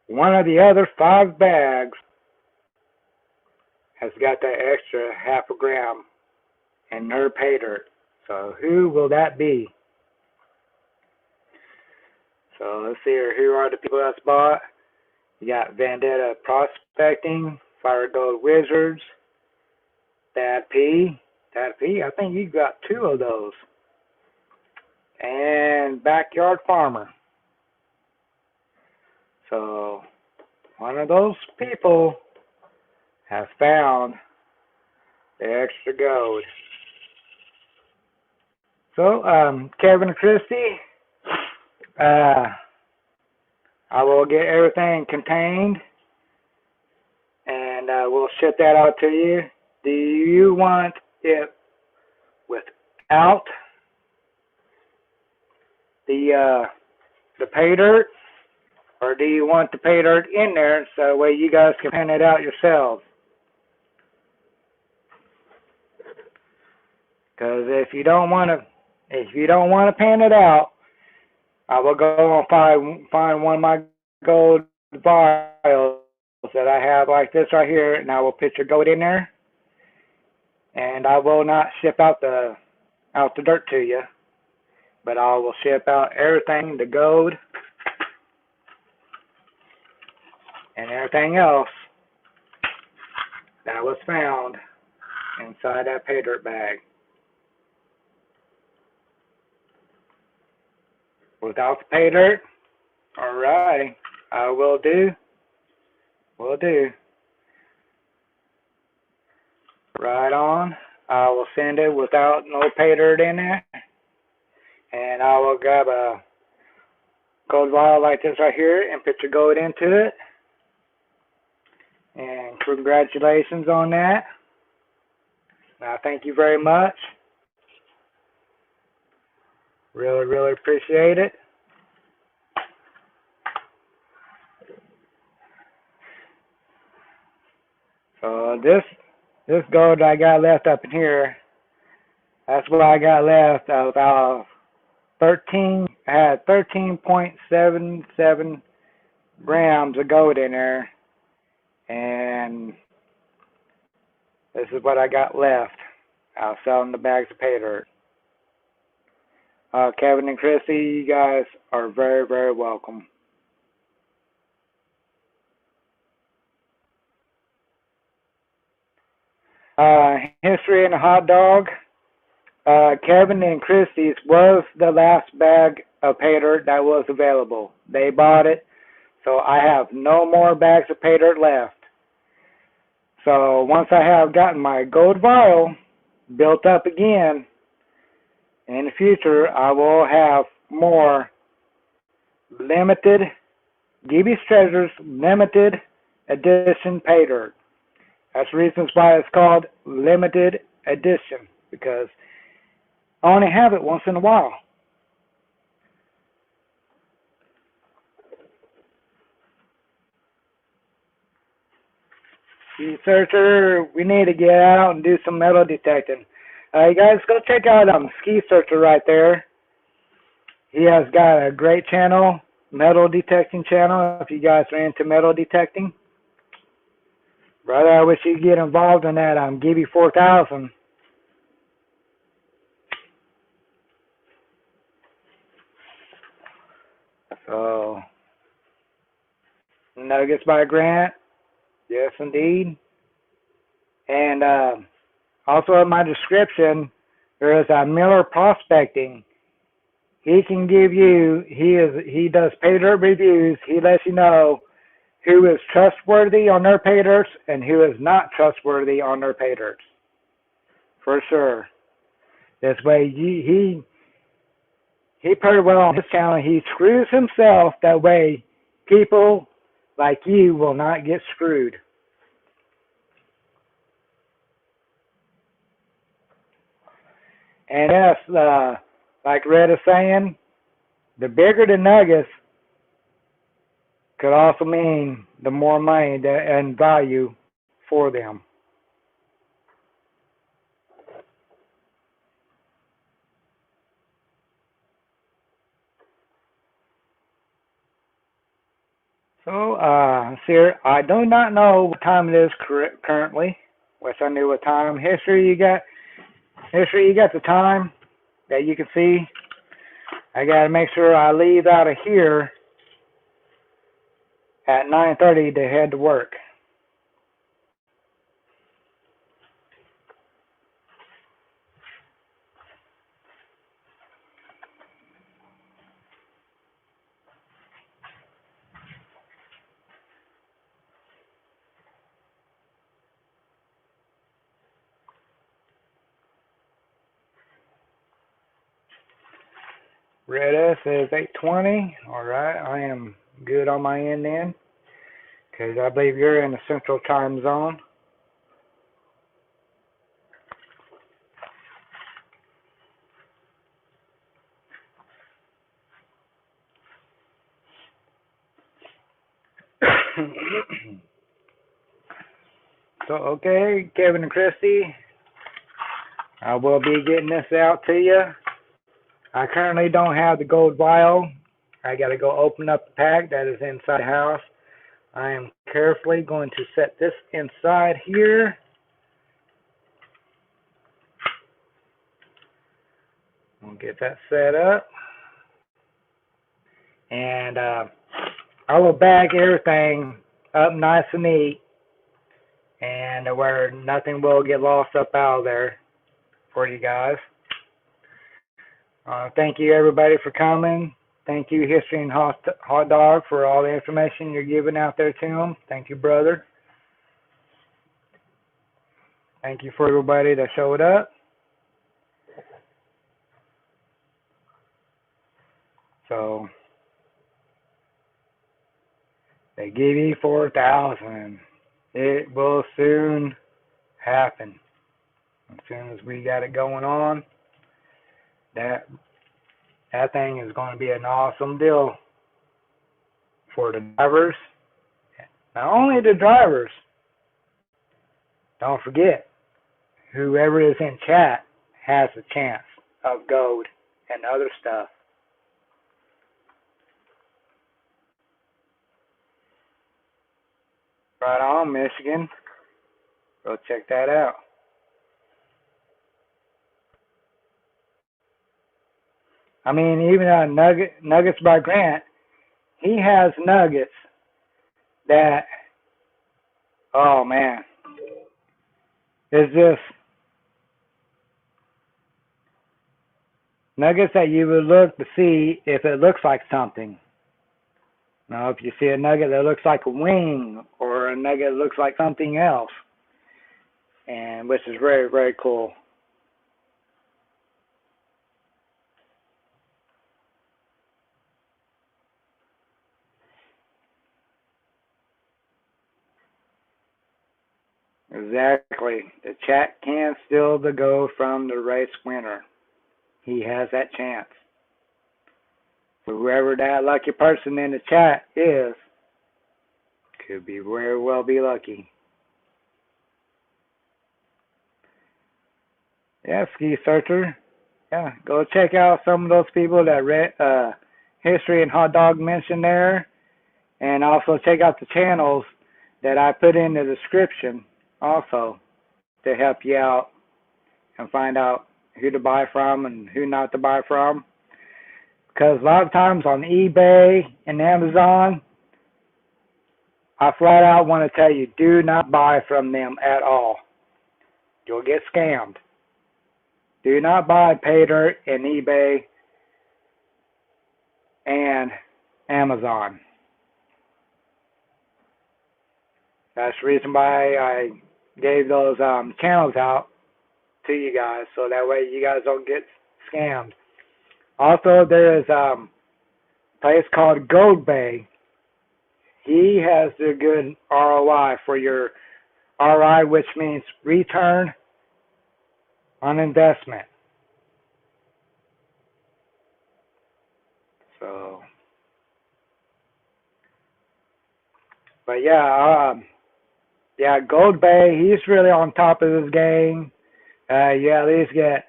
one of the other 5 bags has got that extra half a gram in their pay dirt. So who will that be? So let's see here. Who are the people that's bought? You got Vendetta Prospecting, Fire Gold Wizards, Dad P. I think you got 2 of those. And Backyard Farmer. So one of those people has found the extra gold. So Kevin and Kristi, I will get everything contained and we'll ship that out to you. Do you want it without the pay dirt, or do you want the pay dirt in there so that way you guys can pan it out yourselves? Because if you don't want to pan it out, I will go and find one of my gold vials that I have like this right here, and I will put your gold in there, and I will not ship out the dirt to you, but I will ship out everything, the gold and everything else that was found inside that pay dirt bag. Without the pay dirt? Alright, I will do. Will do. Right on. I will send it without no pay dirt in it. And I will grab a gold vial like this right here and put your gold into it. And congratulations on that. I thank you very much. Really, really appreciate it. So this gold I got left up in here, that's what I got left of about 13. I had 13.77 grams of gold in there, and this is what I got left. I was selling the bags of pay dirt. Kevin and Kristi, you guys are very, very welcome. History and a hot dog. Kevin and Kristi's was the last bag of pay dirt that was available. They bought it, so I have no more bags of pay dirt left. So once I have gotten my gold vial built up again, in the future I will have more limited Gibby's Treasures limited edition pay dirt. That's the reasons why it's called limited edition, because I only have it once in a while. Ski Searcher, we need to get out and do some metal detecting. You guys go check out Ski Searcher right there. He has got a great channel, metal detecting channel, if you guys are into metal detecting. Brother, I wish you'd get involved in that. Gibby 4000. So, Nuggets by Grant. Yes, indeed. And also in my description, there is a Miller Prospecting. He can give you, he does pay dirt reviews. He lets you know who is trustworthy on their pay dirts and who is not trustworthy on their pay dirts. For sure. This way, he pretty well on his channel, he screws himself. That way, people like you will not get screwed. And yes, like Red is saying, the bigger the nuggets could also mean the more money and value for them. So, sir, I do not know what time it is currently. Wish I knew what time. History, you got the time that you can see. I got to make sure I leave out of here at 9:30 to head to work. Red S is 8:20. All right, I am good on my end then, because I believe you're in the Central Time Zone. So, okay, Kevin and Kristi, I will be getting this out to you. I currently don't have the gold vial. I got to go open up the pack that is inside the house. I am carefully going to set this inside here. We'll get that set up. And I will bag everything up nice and neat, and where nothing will get lost up out of there for you guys. Thank you, everybody, for coming. Thank you, History and Hot Dog, for all the information you're giving out there to them. Thank you, brother. Thank you for everybody that showed up. So, they give you 4,000. It will soon happen. As soon as we got it going on, that thing is going to be an awesome deal for the drivers. Not only the drivers, don't forget, whoever is in chat has a chance of gold and other stuff. Right on, Michigan. Go check that out. I mean, even Nuggets by Grant, he has nuggets that, oh man, is just nuggets that you would look to see if it looks like something. Now, if you see a nugget that looks like a wing or a nugget that looks like something else, and which is very, very cool. Exactly. The chat can steal the gold from the race winner. He has that chance. So whoever that lucky person in the chat is, could be very well be lucky. Yeah, Ski Searcher. Yeah, go check out some of those people that read History and Hot Dog mentioned there. And also check out the channels that I put in the description also to help you out and find out who to buy from and who not to buy from. Because a lot of times on eBay and Amazon, I flat out want to tell you, do not buy from them at all. You'll get scammed. Do not buy paydirt and eBay and Amazon. That's the reason why I gave those channels out to you guys, so that way you guys don't get scammed. Also, there is a place called Gold Bay. He has a good ROI for your ROI, which means return on investment. So, but yeah, Gold Bay, he's really on top of his game. You at least get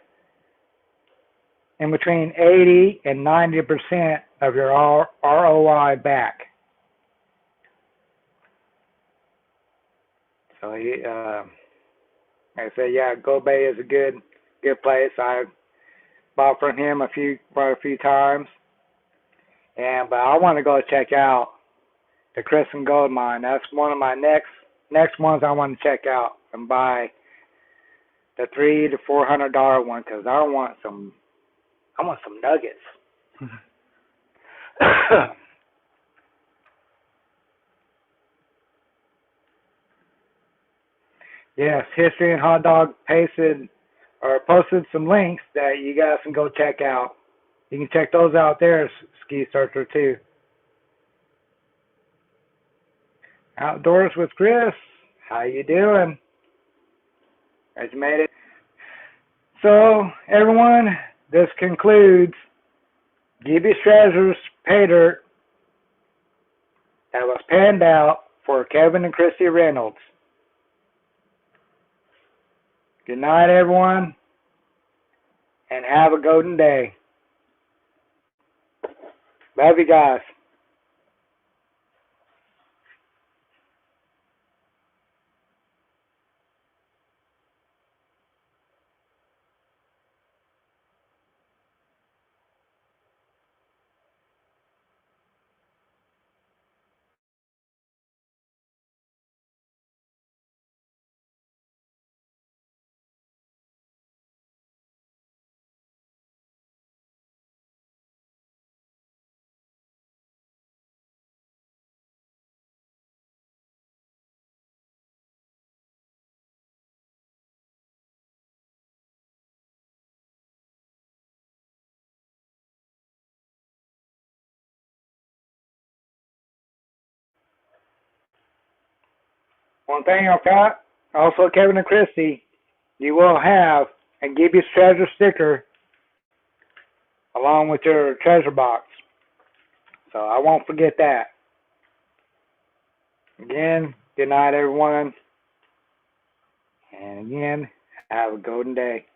in between 80 and 90% of your ROI back. So like I said, yeah, Gold Bay is a good place. I bought from him quite a few times, but I want to go check out the Kristi Gold Mine. That's one of my next ones I want to check out and buy the $300 to $400 one, because I want some nuggets. Yes, History and Hot Dog posted some links that you guys can go check out. You can check those out there, Ski Searcher, too. Outdoors with Chris. How you doing? Has you made it? So, everyone, this concludes Gibby's Treasures Pay Dirt that was panned out for Kevin and Kristi Reynolds. Good night, everyone, and have a golden day. Love you guys. One thing I've got, also Kevin and Kristi, you will have a Gibby's Treasure sticker along with your treasure box. So I won't forget that. Again, good night, everyone. And again, have a golden day.